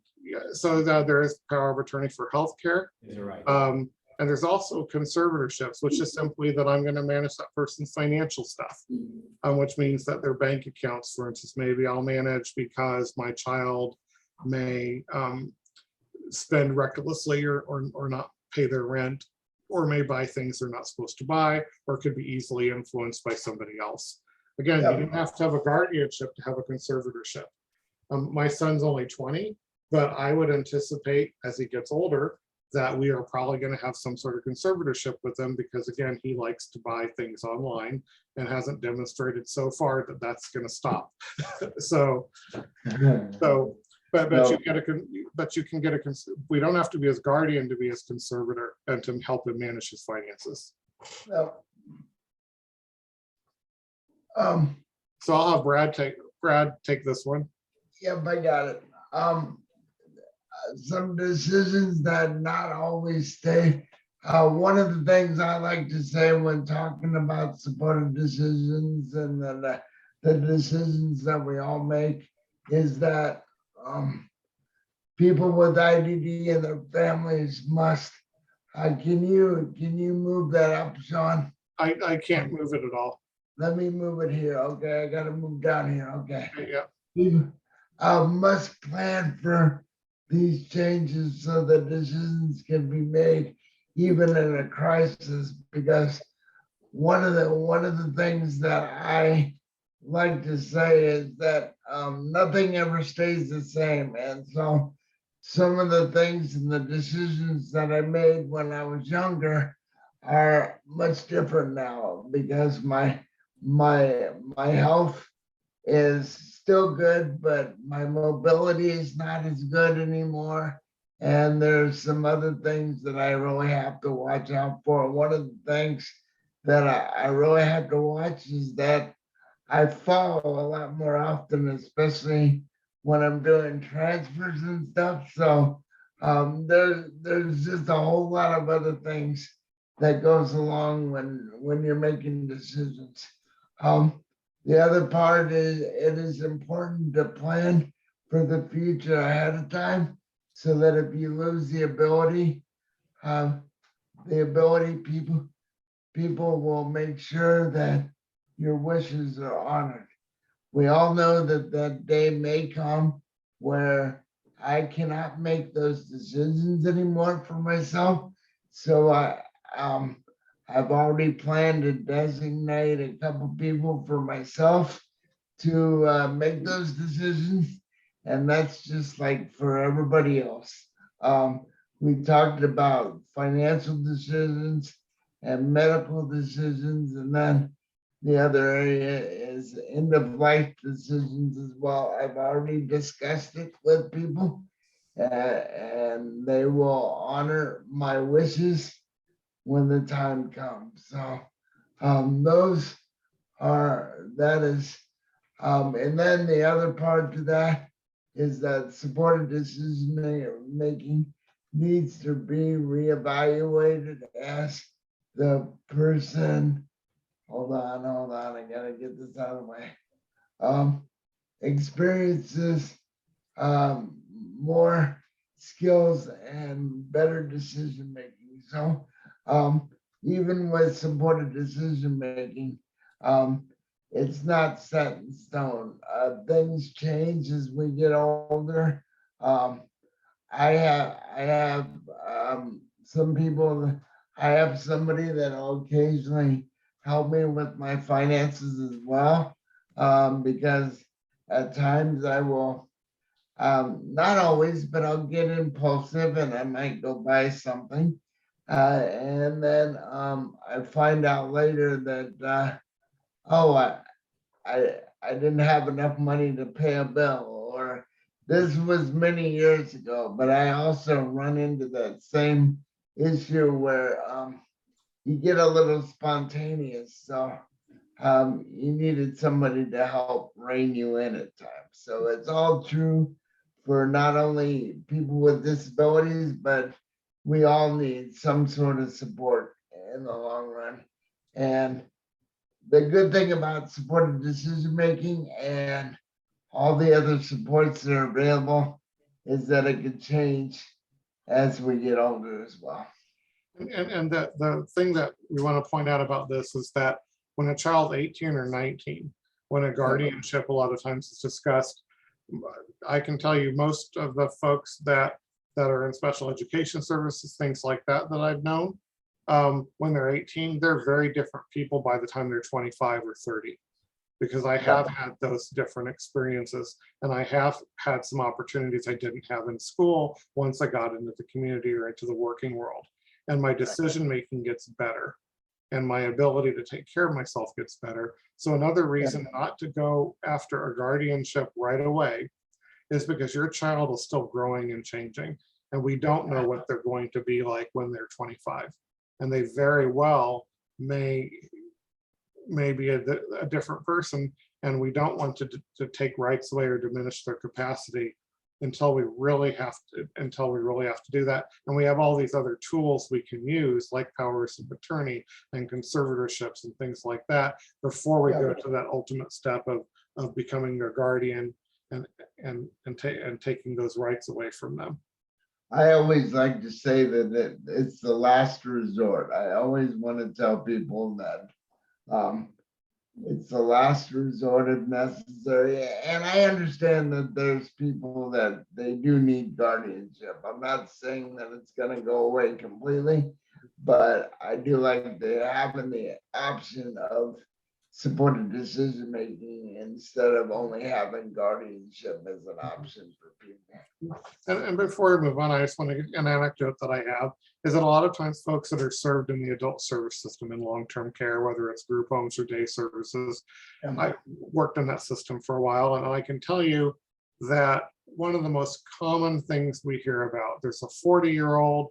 there is power of attorney for healthcare. You're right. And there's also conservatorships, which is simply that I'm going to manage that person's financial stuff, which means that their bank accounts, for instance, maybe I'll manage because my child may spend recklessly or not pay their rent, or may buy things they're not supposed to buy, or could be easily influenced by somebody else. Again, you don't have to have a guardianship to have a conservatorship. My son's only 20, but I would anticipate as he gets older that we are probably going to have some sort of conservatorship with him, because again, he likes to buy things online and hasn't demonstrated so far that that's going to stop. So but No. you can get we don't have to be his guardian to be his conservator and to help him manage his finances. No. So I'll have Brad take this one. Yep, I got it. Some decisions that not always stay. One of the things I like to say when talking about supportive decisions and the decisions that we all make is that people with IDD and their families must. Can you move that up, Sean? I can't move it at all. Let me move it here. Okay, I gotta move down here. Okay. Yeah. People must plan for these changes so that decisions can be made even in a crisis, because one of the things that I like to say is that nothing ever stays the same. And so some of the things and the decisions that I made when I was younger are much different now, because my health is still good, but my mobility is not as good anymore. And there's some other things that I really have to watch out for. One of the things that I really have to watch is that I fall a lot more often, especially when I'm doing transfers and stuff. So there's just a whole lot of other things that goes along when you're making decisions. The other part is it is important to plan for the future ahead of time, so that if you lose the ability, people will make sure that your wishes are honored. We all know that that day may come where I cannot make those decisions anymore for myself. So I've already planned to designate a couple people for myself to make those decisions. And that's just like for everybody else. We talked about financial decisions and medical decisions, and then the other area is end of life decisions as well. I've already discussed it with people, and they will honor my wishes when the time comes. So those are, that is, and then the other part to that is that supported decision making needs to be reevaluated as the person, hold on, I gotta get this out of the way. Experiences more skills and better decision making. So even with supported decision making, it's not set in stone. Things change as we get older. I have some people, I have somebody that will occasionally help me with my finances as well, because at times I will, not always, but I'll get impulsive and I might go buy something. And then I find out later that, oh, I didn't have enough money to pay a bill, or this was many years ago, but I also run into that same issue where you get a little spontaneous. So you needed somebody to help rein you in at times. So it's all true for not only people with disabilities, but we all need some sort of support in the long run. And the good thing about supported decision making and all the other supports that are available is that it can change as we get older as well. And the thing that we want to point out about this is that when a child 18 or 19, when a guardianship a lot of times is discussed, I can tell you most of the folks that that are in special education services, things like that I've known. When they're 18, they're very different people by the time they're 25 or 30. Because I have had those different experiences, and I have had some opportunities I didn't have in school once I got into the community or into the working world. And my decision-making gets better, and my ability to take care of myself gets better. So another reason not to go after a guardianship right away is because your child is still growing and changing, and we don't know what they're going to be like when they're 25. And they very well may be a different person, and we don't want to take rights away or diminish their capacity until we really have to do that. And we have all these other tools we can use, like powers of attorney and conservatorships and things like that, before we go to that ultimate step of becoming their guardian and taking those rights away from them. I always like to say that it's the last resort. I always want to tell people that it's the last resort if necessary. And I understand that there's people that they do need guardianship. I'm not saying that it's going to go away completely, but I do like having the option of supported decision making instead of only having guardianship as an option for people. And before we move on, I just want to give an anecdote that I have is that a lot of times folks that are served in the adult service system in long-term care, whether it's group homes or day services, I worked in that system for a while, and I can tell you that one of the most common things we hear about, there's a 40-year-old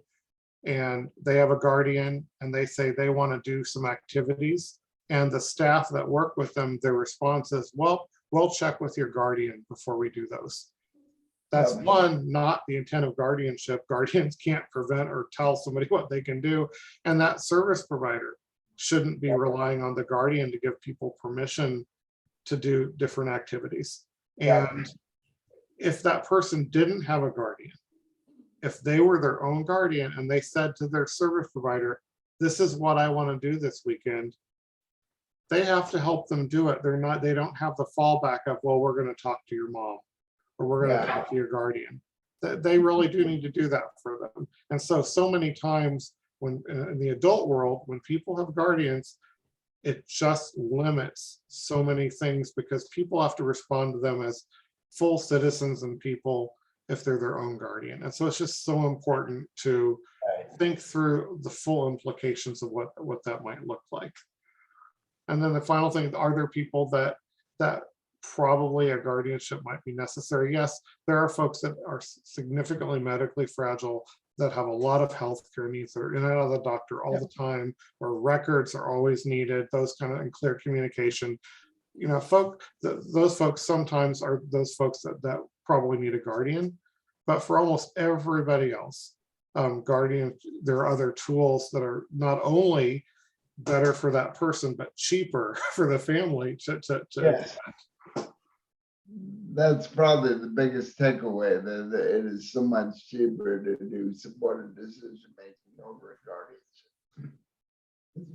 and they have a guardian and they say they want to do some activities, and the staff that work with them, their response is, well, we'll check with your guardian before we do those. That's one, not the intent of guardianship. Guardians can't prevent or tell somebody what they can do. And that service provider shouldn't be relying on the guardian to give people permission to do different activities. And if that person didn't have a guardian, if they were their own guardian and they said to their service provider, this is what I want to do this weekend, they have to help them do it. They don't have the fallback of, well, we're going to talk to your mom or we're going to talk to your guardian. They really do need to do that for them. And so many times when in the adult world, when people have guardians, it just limits so many things because people have to respond to them as full citizens and people if they're their own guardian. And so it's just so important to think through the full implications of what that might look like. And then the final thing, are there people that probably a guardianship might be necessary? Yes, there are folks that are significantly medically fragile that have a lot of healthcare needs that are in and out of the doctor all the time, or records are always needed, those kind of unclear communication. You know, those folks sometimes are those folks that probably need a guardian, but for almost everybody else, guardian, there are other tools that are not only better for that person, but cheaper for the family to That's probably the biggest takeaway, that it is so much cheaper to do supported decision making over a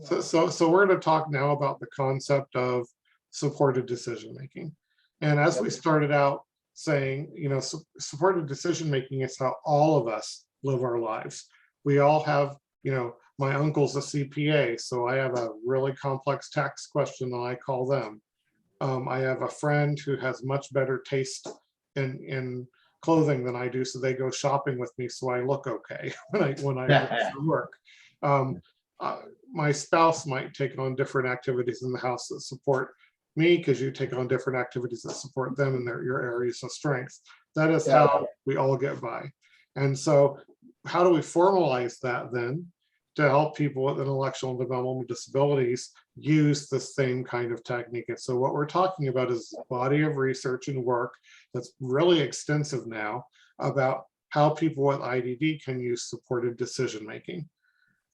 guardianship. So we're going to talk now about the concept of supported decision making. And as we started out saying, you know, supported decision making is how all of us live our lives. We all have, you know, my uncle's a CPA, so I have a really complex tax question and I call them. I have a friend who has much better taste in clothing than I do, so they go shopping with me so I look okay when I work. My spouse might take on different activities in the house that support me because you take on different activities that support them in your areas of strength. That is how we all get by. And so how do we formalize that then to help people with intellectual and developmental disabilities use the same kind of technique? And so what we're talking about is a body of research and work that's really extensive now about how people with IDD can use supported decision making.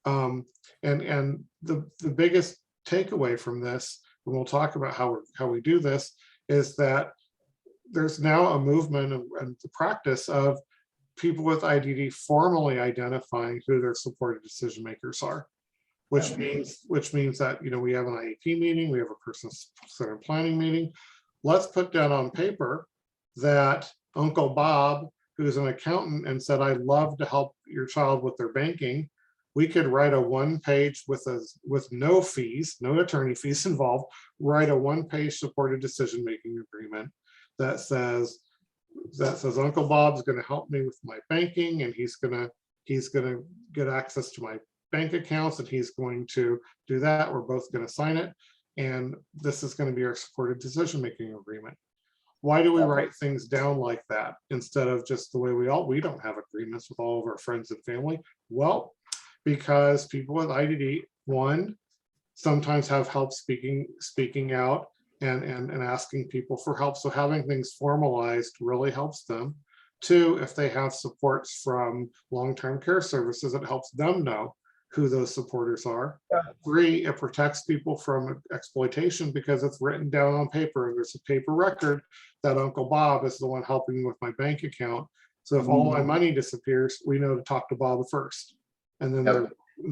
And the biggest takeaway from this, and we'll talk about how we do this, is that there's now a movement and the practice of people with IDD formally identifying who their supported decision makers are, which means that, you know, we have an IEP meeting, we have a person-centered planning meeting. Let's put down on paper that Uncle Bob, who's an accountant and said, I'd love to help your child with their banking, we could write a one-page with no fees, no attorney fees involved, write a one-page supported decision-making agreement that says Uncle Bob's gonna help me with my banking, and he's gonna get access to my bank accounts, and he's going to do that. We're both gonna sign it. And this is gonna be our supported decision-making agreement. Why do we write things down like that instead of just the way we don't have agreements with all of our friends and family? Well, because people with IDD, one, sometimes have help speaking out and asking people for help. So having things formalized really helps them. Two, if they have supports from long-term care services, it helps them know who those supporters are. Three, it protects people from exploitation because it's written down on paper. There's a paper record that Uncle Bob is the one helping me with my bank account. So if all my money disappears, we know to talk to Bob first. And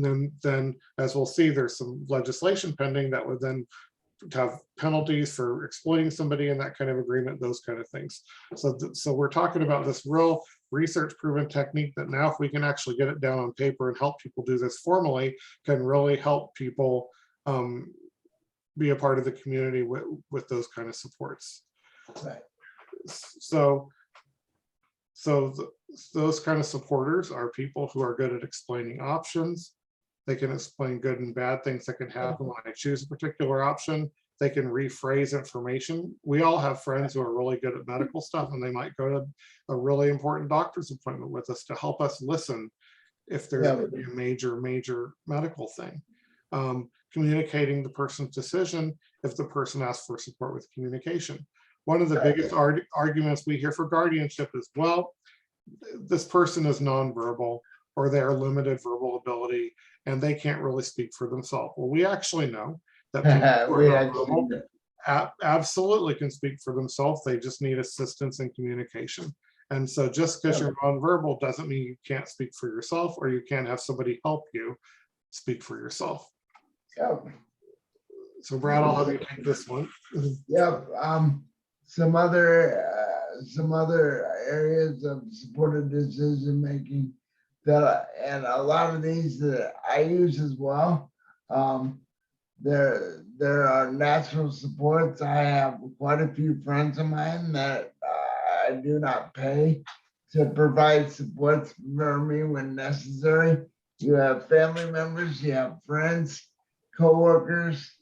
then as we'll see, there's some legislation pending that would then have penalties for exploiting somebody in that kind of agreement, those kind of things. So we're talking about this real research proven technique that now if we can actually get it down on paper and help people do this formally, can really help people be a part of the community with those kind of supports. Right. Those kind of supporters are people who are good at explaining options. They can explain good and bad things that can happen when I choose a particular option. They can rephrase information. We all have friends who are really good at medical stuff, and they might go to a really important doctor's appointment with us to help us listen if there's going to be a major medical thing. Communicating the person's decision if the person asks for support with communication. One of the biggest arguments we hear for guardianship is, well, this person is nonverbal or they are limited verbal ability and they can't really speak for themselves. Well, we actually know that people who are nonverbal absolutely can speak for themselves. They just need assistance in communication. And so just because you're nonverbal doesn't mean you can't speak for yourself or you can't have somebody help you speak for yourself. Yep. So Brad, I'll have you take this one. Yep. Some other areas of supported decision making that, and a lot of these that I use as well. There are natural supports. I have quite a few friends of mine that I do not pay to provide supports for me when necessary. You have family members, you have friends, coworkers,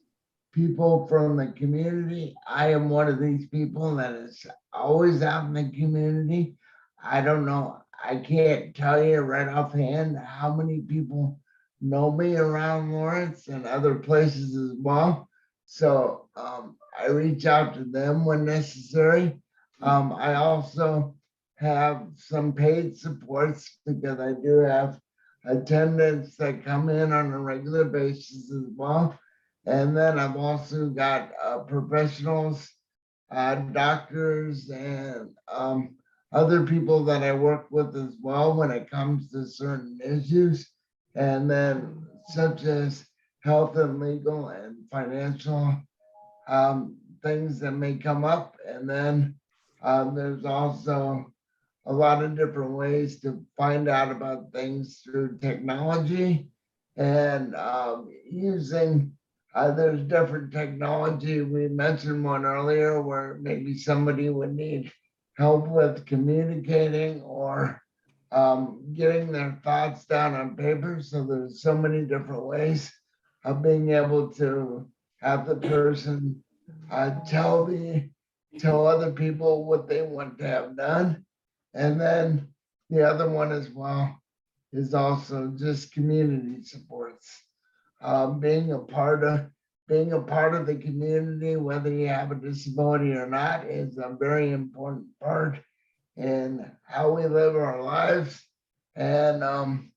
people from the community. I am one of these people that is always out in the community. I don't know, I can't tell you right offhand how many people know me around Lawrence and other places as well. So I reach out to them when necessary. I also have some paid supports because I do have attendants that come in on a regular basis as well. And then I've also got professionals, doctors, and other people that I work with as well when it comes to certain issues. And then such as health and legal and financial things that may come up. And then there's also a lot of different ways to find out about things through technology and using there's different technology. We mentioned one earlier where maybe somebody would need help with communicating or getting their thoughts down on paper. So there's so many different ways of being able to have the person tell other people what they want to have done. And then the other one as well is also just community supports. Being a part of the community, whether you have a disability or not, is a very important part in how we live our lives. And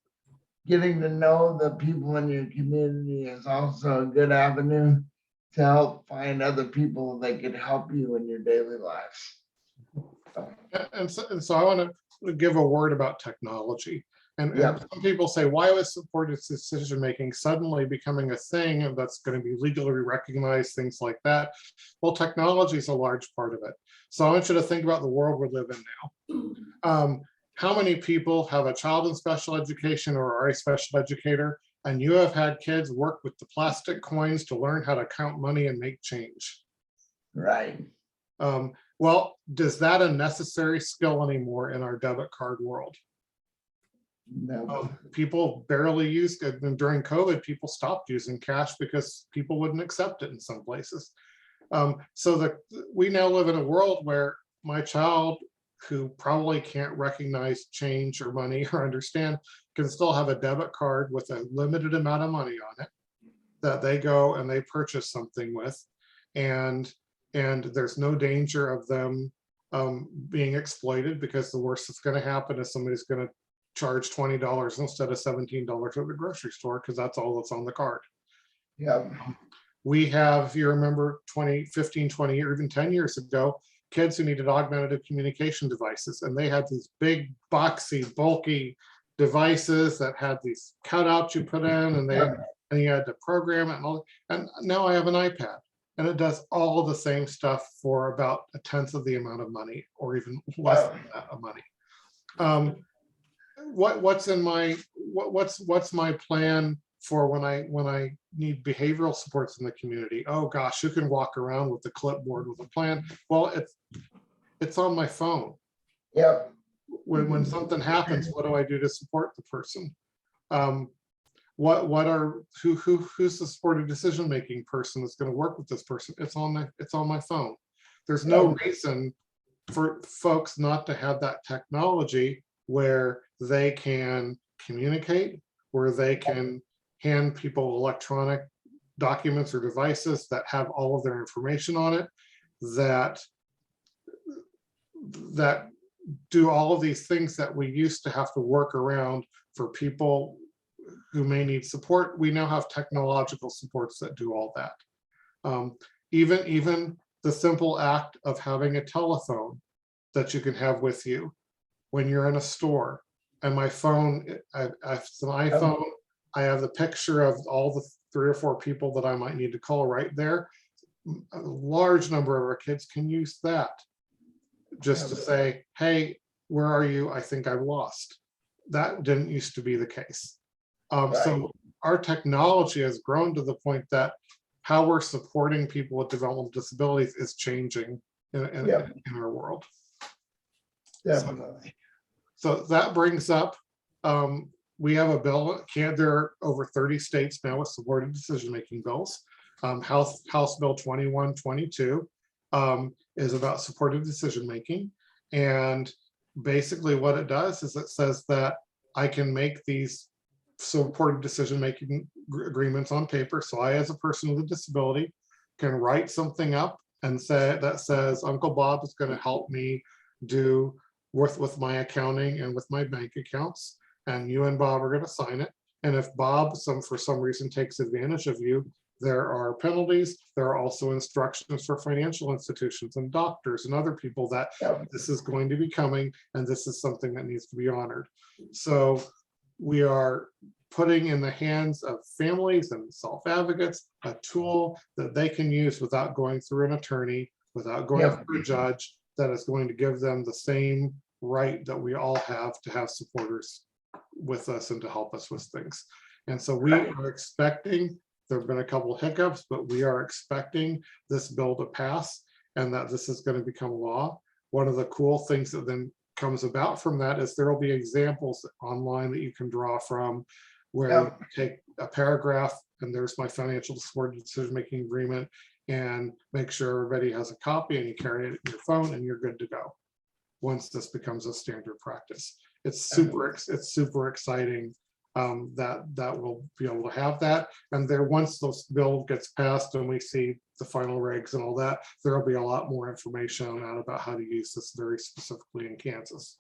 getting to know the people in your community is also a good avenue to help find other people that could help you in your daily lives. And so I want to give a word about technology. And some people say, why was supported decision-making suddenly becoming a thing that's going to be legally recognized, things like that? Well, technology is a large part of it. So I want you to think about the world we live in now. how many people have a child in special education or are a special educator, and you have had kids work with the plastic coins to learn how to count money and make change? Right. Well, is that a necessary skill anymore in our debit card world? No. People barely use it. And during COVID, people stopped using cash because people wouldn't accept it in some places. So we now live in a world where my child, who probably can't recognize change or money or understand, can still have a debit card with a limited amount of money on it that they go and they purchase something with, and there's no danger of them being exploited, because the worst that's going to happen is somebody's going to charge $20 instead of $17 at the grocery store, because that's all that's on the card. Yeah. We have, if you remember 15, 20, or even 10 years ago, kids who needed augmentative communication devices, and they had these big, boxy, bulky devices that had these cutouts you put in, and and you had to program it and all. And now I have an iPad, and it does all of the same stuff for about 1/10 of the amount of money, or even less than that of money. What's my plan for when I need behavioral supports in the community? Oh gosh, who can walk around with the clipboard with a plan? Well, it's on my phone. Yep. When something happens, what do I do to support the person? Who's the supportive decision-making person that's going to work with this person? It's on my phone. There's no reason for folks not to have that technology where they can communicate, where they can hand people electronic documents or devices that have all of their information on it, that do all of these things that we used to have to work around for people who may need support. We now have technological supports that do all that. Even the simple act of having a telephone that you can have with you when you're in a store. And my phone, it's an iPhone, I have the picture of all the 3 or 4 people that I might need to call right there. A large number of our kids can use that just to say, hey, where are you? I think I've lost. That didn't used to be the case. So our technology has grown to the point that how we're supporting people with developmental disabilities is changing in our world. Definitely. So that brings up, we have a bill, there are over 30 states now with supported decision-making bills. House Bill 2122 is about supported decision-making. And basically what it does is it says that I can make these supported decision-making agreements on paper. So I, as a person with a disability, can write something up and say that says Uncle Bob is going to help me do with my accounting and with my bank accounts, and you and Bob are going to sign it. And if Bob for some reason takes advantage of you, there are penalties. There are also instructions for financial institutions and doctors and other people that this is going to be coming, and this is something that needs to be honored. So we are putting in the hands of families and self-advocates a tool that they can use without going through an attorney, without going through a judge, that is going to give them the same right that we all have to have supporters with us and to help us with things. And so we are expecting, there have been a couple of hiccups, but we are expecting this bill to pass and that this is going to become law. One of the cool things that then comes about from that is there will be examples online that you can draw from, where you take a paragraph and there's my financial supported decision-making agreement, and make sure everybody has a copy, and you carry it in your phone and you're good to go once this becomes a standard practice. It's super exciting that we'll be able to have that. And there, once this bill gets passed and we see the final regs and all that, there will be a lot more information on that about how to use this very specifically in Kansas.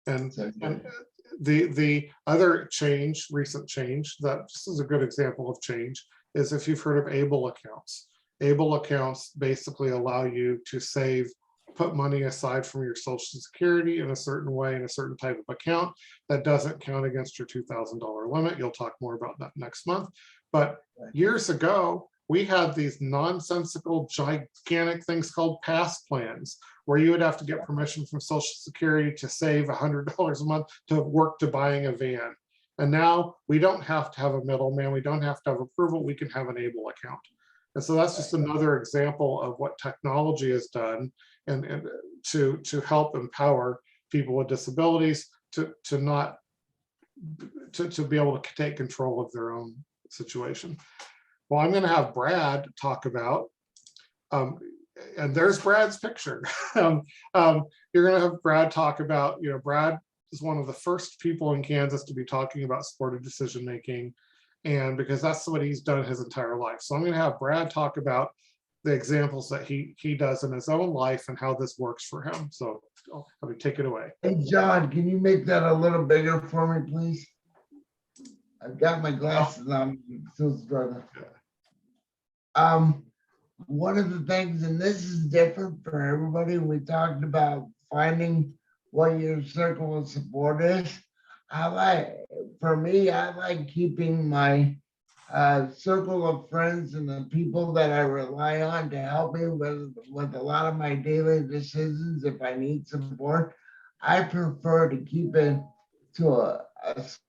And the other change, recent change, that this is a good example of change, is if you've heard of ABLE accounts. ABLE accounts basically allow you to put money aside from your Social Security in a certain way, in a certain type of account that doesn't count against your $2,000 limit. You'll talk more about that next month. But years ago, we had these nonsensical, gigantic things called pass plans, where you would have to get permission from Social Security to save $100 a month to work to buying a van. And now we don't have to have a middleman. We don't have to have approval. We can have an ABLE account. And so that's just another example of what technology has done and to help empower people with disabilities to be able to take control of their own situation. Well, I'm going to have Brad talk about, and there's Brad's picture. You're going to have Brad talk about, Brad is one of the first people in Kansas to be talking about supported decision making, and because that's what he's done his entire life. So I'm going to have Brad talk about the examples that he does in his own life and how this works for him. So I'll have you take it away. Hey, John, can you make that a little bigger for me, please? I've got my glasses on, I'm still struggling. One of the things, and this is different for everybody, we talked about finding what your circle of support is. For me, I like keeping my circle of friends and the people that I rely on to help me with a lot of my daily decisions. If I need support, I prefer to keep it to a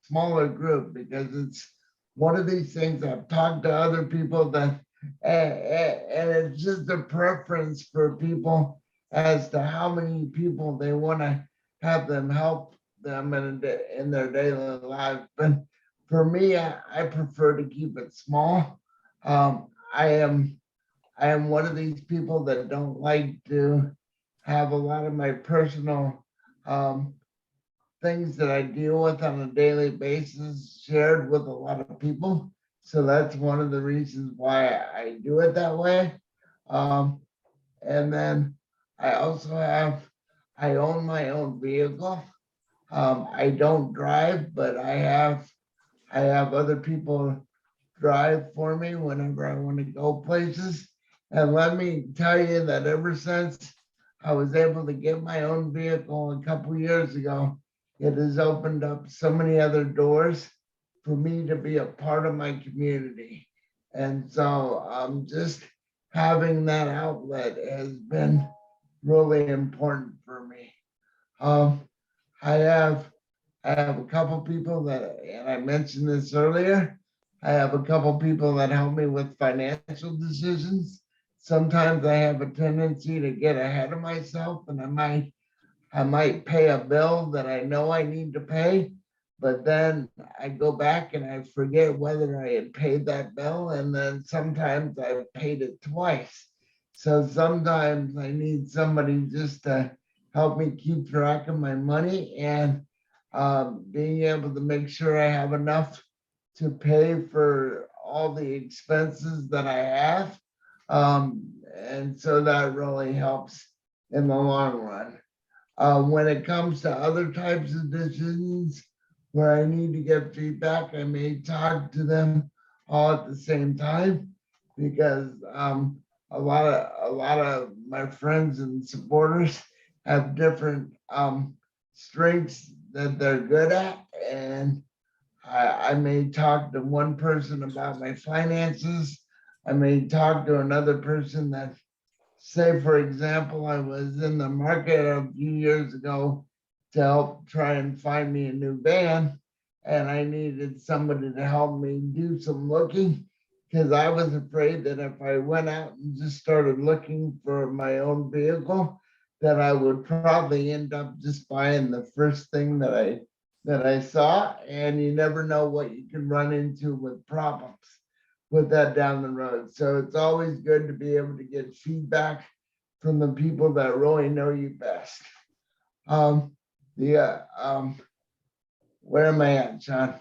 smaller group, because it's one of these things I've talked to other people that, and it's just a preference for people as to how many people they want to have them help them in their daily life. But for me, I prefer to keep it small. I am one of these people that don't like to have a lot of my personal things that I deal with on a daily basis shared with a lot of people. So that's one of the reasons why I do it that way. And then I also I own my own vehicle. I don't drive, but I have other people drive for me whenever I want to go places. And let me tell you that ever since I was able to get my own vehicle a couple years ago, it has opened up so many other doors for me to be a part of my community. And so just having that outlet has been really important for me. I have a couple people that, and I mentioned this earlier, I have a couple people that help me with financial decisions. Sometimes I have a tendency to get ahead of myself, and I might pay a bill that I know I need to pay, but then I go back and I forget whether I had paid that bill, and then sometimes I've paid it twice. So sometimes I need somebody just to help me keep track of my money and being able to make sure I have enough to pay for all the expenses that I have. And so that really helps in the long run. When it comes to other types of decisions where I need to get feedback, I may talk to them all at the same time, because a lot of my friends and supporters have different strengths that they're good at, and I may talk to one person about my finances. I may talk to another person that, say, for example, I was in the market a few years ago to help try and find me a new van, and I needed somebody to help me do some looking, because I was afraid that if I went out and just started looking for my own vehicle, that I would probably end up just buying the first thing that I saw, and you never know what you can run into with problems with that down the road. So it's always good to be able to get feedback from the people that really know you best. Where am I at, John?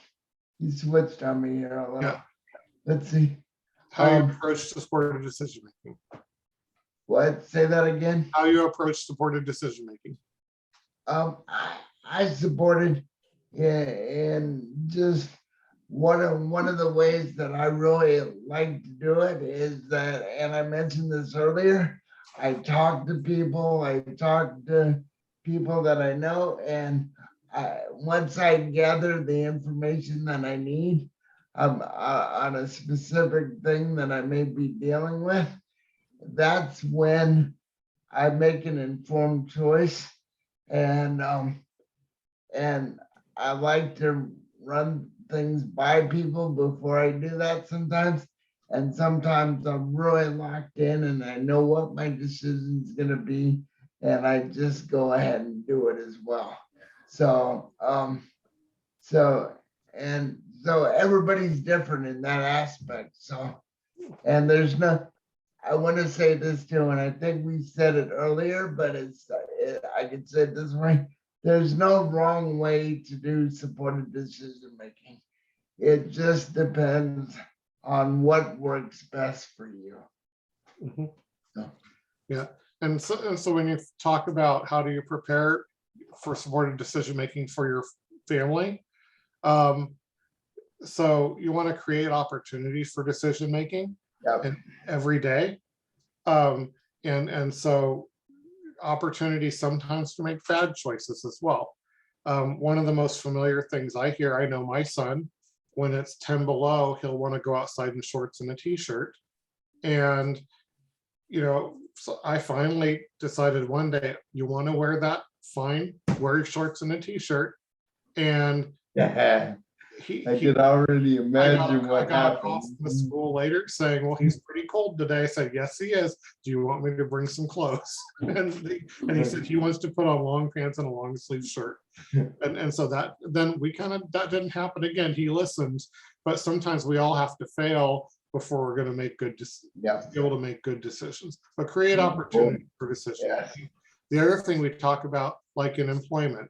You switched on me here a little. Yeah. Let's see. How you approach supported decision making. What? Say that again. How you approach supported decision making. I supported, and just one of the ways that I really like to do it is that, and I mentioned this earlier, I talk to people that I know, and once I gather the information that I need, on a specific thing that I may be dealing with, that's when I make an informed choice. And I like to run things by people before I do that sometimes. And sometimes I'm really locked in and I know what my decision's gonna be, and I just go ahead and do it as well. So, so everybody's different in that aspect, so. And there's no, I want to say this too, and I think we said it earlier, but I could say it this way. There's no wrong way to do supported decision making. It just depends on what works best for you. Mhm. So. Yeah, and so when you talk about how do you prepare for supported decision making for your family, so you want to create opportunities for decision making Yep. every day, and so opportunities sometimes to make bad choices as well. One of the most familiar things I hear, I know my son, when it's 10 below, he'll want to go outside in shorts and a t-shirt. And, you know, so I finally decided one day, you want to wear that? Fine, wear your shorts and a t-shirt. And Yeah, he I could already I imagine got what a call happened. from the school later saying, well, he's pretty cold today. I said, yes, he is. Do you want me to bring some clothes? And he said he wants to put on long pants and a long sleeve shirt. And so that, then we kind of, that didn't happen again. He listened, but sometimes we all have to fail before we're going to make good, Yeah. be able to make good decisions, but create opportunity for decision Yes. making. The other thing we talk about, like in employment,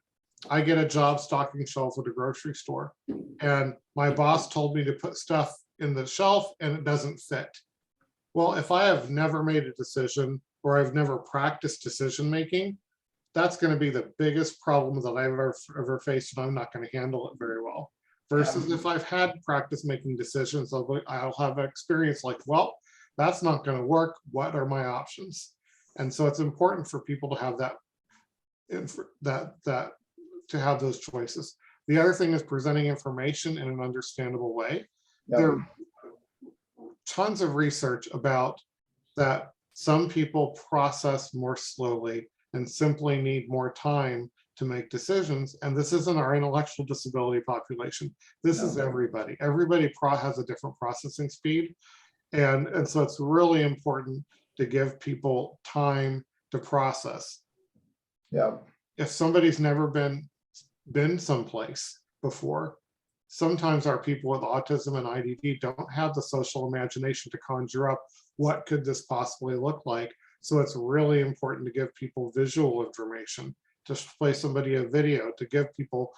I get a job stocking shelves at a grocery store, and my boss told me to put stuff in the shelf and it doesn't fit. Well, if I have never made a decision or I've never practiced decision making, that's going to be the biggest problem that I've ever faced, and I'm not going to handle it very well. Versus if I've had practice making decisions, I'll have experience like, well, that's not going to work. What are my options? And so it's important for people to have that to have those choices. The other thing is presenting information in an understandable way. Yep. There are tons of research about that some people process more slowly and simply need more time to make decisions. And this isn't our intellectual disability population. This is everybody. Everybody has a different processing speed. And so it's really important to give people time to process. Yeah. If somebody's never been someplace before, sometimes our people with autism and IDD don't have the social imagination to conjure up what could this possibly look like. So it's really important to give people visual information, to play somebody a video, to give people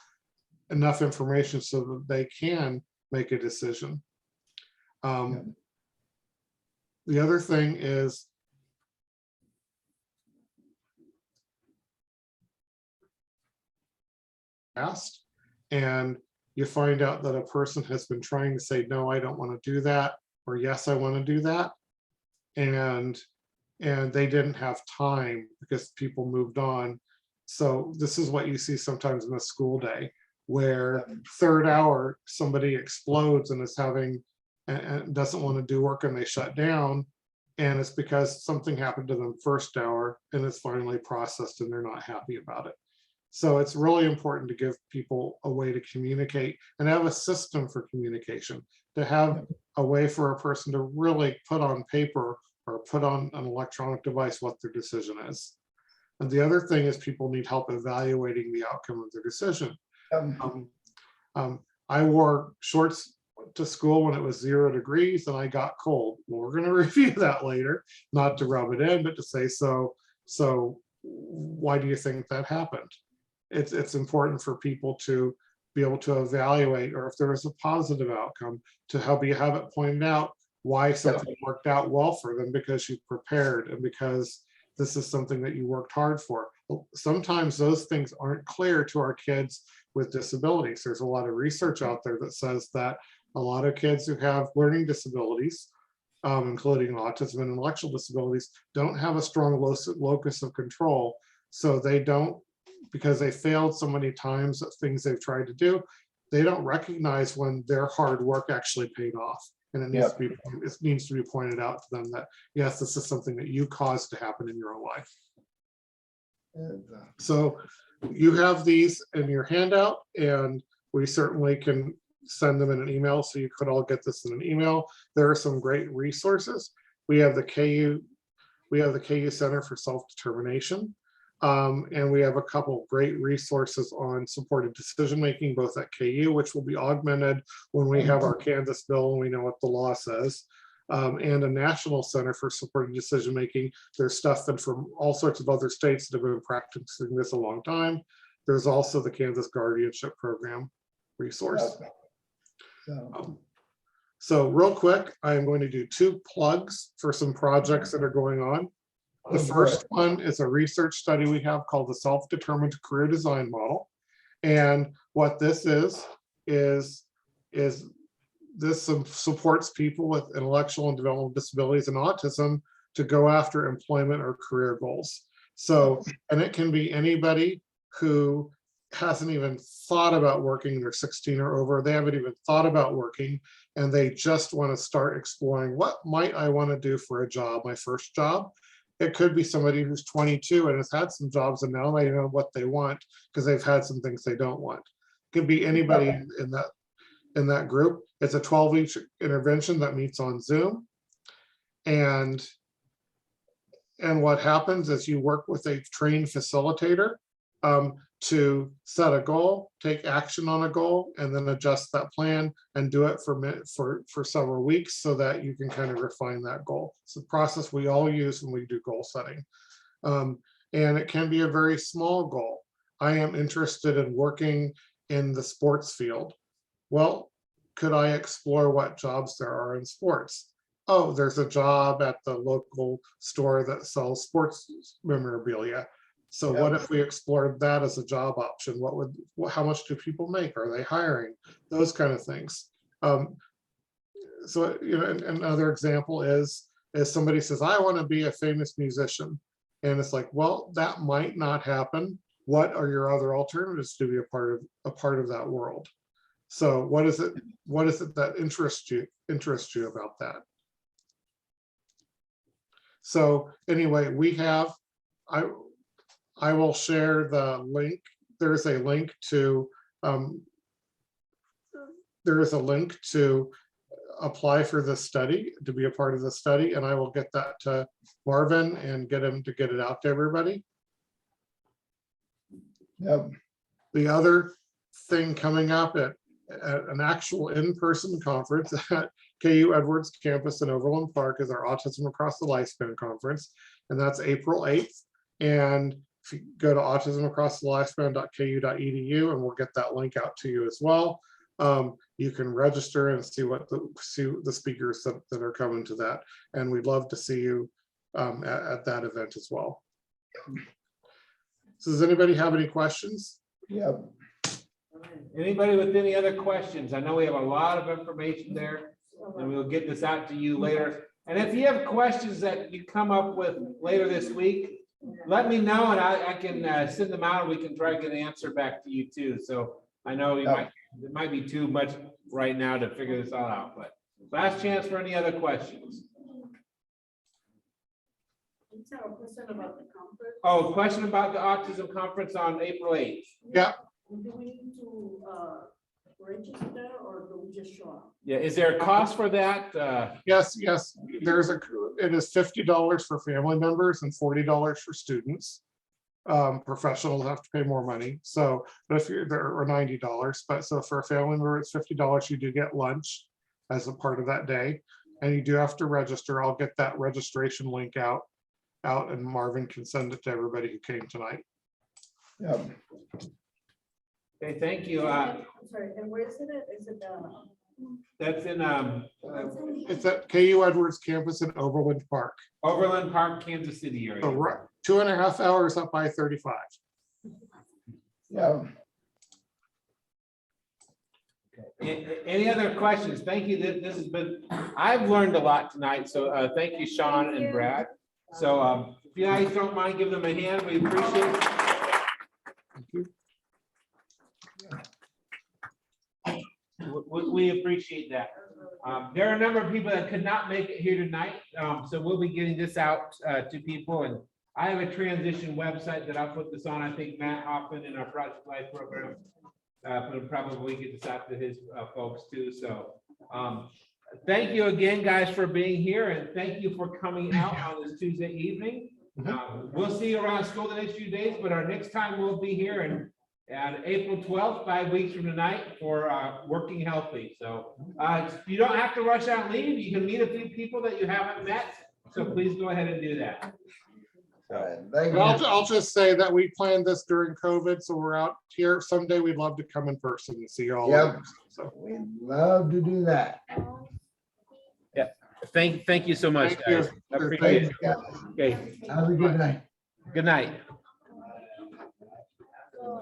enough information so that they can make a decision. The other thing is asked, and you find out that a person has been trying to say, no, I don't want to do that, or yes, I want to do that. And they didn't have time because people moved on. So this is what you see sometimes in the school day, where third hour, somebody explodes and is having, and doesn't want to do work and they shut down. And it's because something happened to them first hour and it's finally processed and they're not happy about it. So it's really important to give people a way to communicate and have a system for communication, to have a way for a person to really put on paper or put on an electronic device what their decision is. And the other thing is people need help evaluating the outcome of their decision. I wore shorts to school when it was 0 degrees and I got cold. Well, we're going to review that later, not to rub it in, but to say, so why do you think that happened? It's important for people to be able to evaluate, or if there is a positive outcome, to help you have it pointed out why something worked out well for them, because you prepared and because this is something that you worked hard for. Sometimes those things aren't clear to our kids with disabilities. There's a lot of research out there that says that a lot of kids who have learning disabilities, including autism and intellectual disabilities, don't have a strong locus of control. So they don't, because they failed so many times at things they've tried to do, they don't recognize when their hard work actually paid off. And it needs to be pointed out to them that, yes, this is something that you caused to happen in your own life. And, So you have these in your handout, and we certainly can send them in an email, so you could all get this in an email. There are some great resources. We have the KU Center for Self-Determination. And we have a couple of great resources on supported decision-making, both at KU, which will be augmented when we have our Kansas bill and we know what the law says. And a National Center for Supported Decision-Making. There's stuff that from all sorts of other states that have been practicing this a long time. There's also the Kansas Guardianship Program resource. So real quick, I am going to do 2 plugs for some projects that are going on. The first one is a research study we have called the Self-Determined Career Design Model. And what this is this supports people with intellectual and developmental disabilities and autism to go after employment or career goals. So, and it can be anybody who hasn't even thought about working, they're 16 or over, they haven't even thought about working, and they just want to start exploring, what might I want to do for a job, my first job? It could be somebody who's 22 and has had some jobs and now they know what they want because they've had some things they don't want. It could be anybody in that group. It's a 12-week intervention that meets on Zoom. And what happens is you work with a trained facilitator to set a goal, take action on a goal, and then adjust that plan and do it for several weeks so that you can kind of refine that goal. It's the process we all use when we do goal setting. And it can be a very small goal. I am interested in working in the sports field. Well, could I explore what jobs there are in sports? Oh, there's a job at the local store that sells sports memorabilia. So what if we explored that as a job option? How much do people make? Are they hiring? Those kind of things. So, you know, another example is somebody says, I want to be a famous musician. And it's like, well, that might not happen. What are your other alternatives to be a part of that world? So what is it that interests you about that? So anyway, I will share the link. There's a link to apply for this study, to be a part of the study, and I will get that to Marvin and get him to get it out to everybody. Yep. The other thing coming up at an actual in-person conference at KU Edwards campus in Overland Park is our Autism Across the Lifespan conference, and that's April 8th. And if you go to autismacrossthelifespan.ku.edu, and we'll get that link out to you as well. You can register and see the speakers that are coming to that, and we'd love to see you at that event as well. So does anybody have any questions? Yep. Anybody with any other questions? I know we have a lot of information there, and we'll get this out to you later. And if you have questions that you come up with later this week, let me know, and I can send them out, and we can try to get an answer back to you too. So I know it might be too much right now to figure this all out, but last chance for any other questions. Oh, question about the autism conference on April 8th. Yeah. Do we need to register or do we just show up? Yeah, is there a cost for that? Yes. It is $50 for family members and $40 for students. Professionals have to pay more money. So, but if you're there, or $90, but so for a family member, it's $50. You do get lunch as a part of that day, and you do have to register. I'll get that registration link out, and Marvin can send it to everybody who came tonight. Yep. Okay, thank you. I'm sorry, and where is it? Is it That's in It's at KU Edwards campus in Overland Park. Overland Park, Kansas City area. So 2.5 hours up by 35. Yeah. Any other questions? Thank you. This has been, I've learned a lot tonight. So thank you, Sean and Brad. So if you guys don't mind, give them a hand. We appreciate it. Thank you. We appreciate that. There are a number of people that could not make it here tonight, so we'll be getting this out to people. And I have a transition website that I'll put this on. I think Matt Hoffman in our Project Life program will probably get this out to his folks too. So thank you again, guys, for being here, and thank you for coming out on this Tuesday evening. We'll see you around school the next few days, but our next time we'll be here and April 12th, 5 weeks from tonight, for Working Healthy. So you don't have to rush out and leave. You can meet a few people that you haven't met. So please go ahead and do that. All right, thank But you. I'll just say that we planned this during COVID, so we're out here. Someday we'd love to come in person and see you all. Yep. So We'd love to do that. Thank you so much, Thank you. guys. I appreciate Thanks, it. guys. Okay, Have a good night. good night.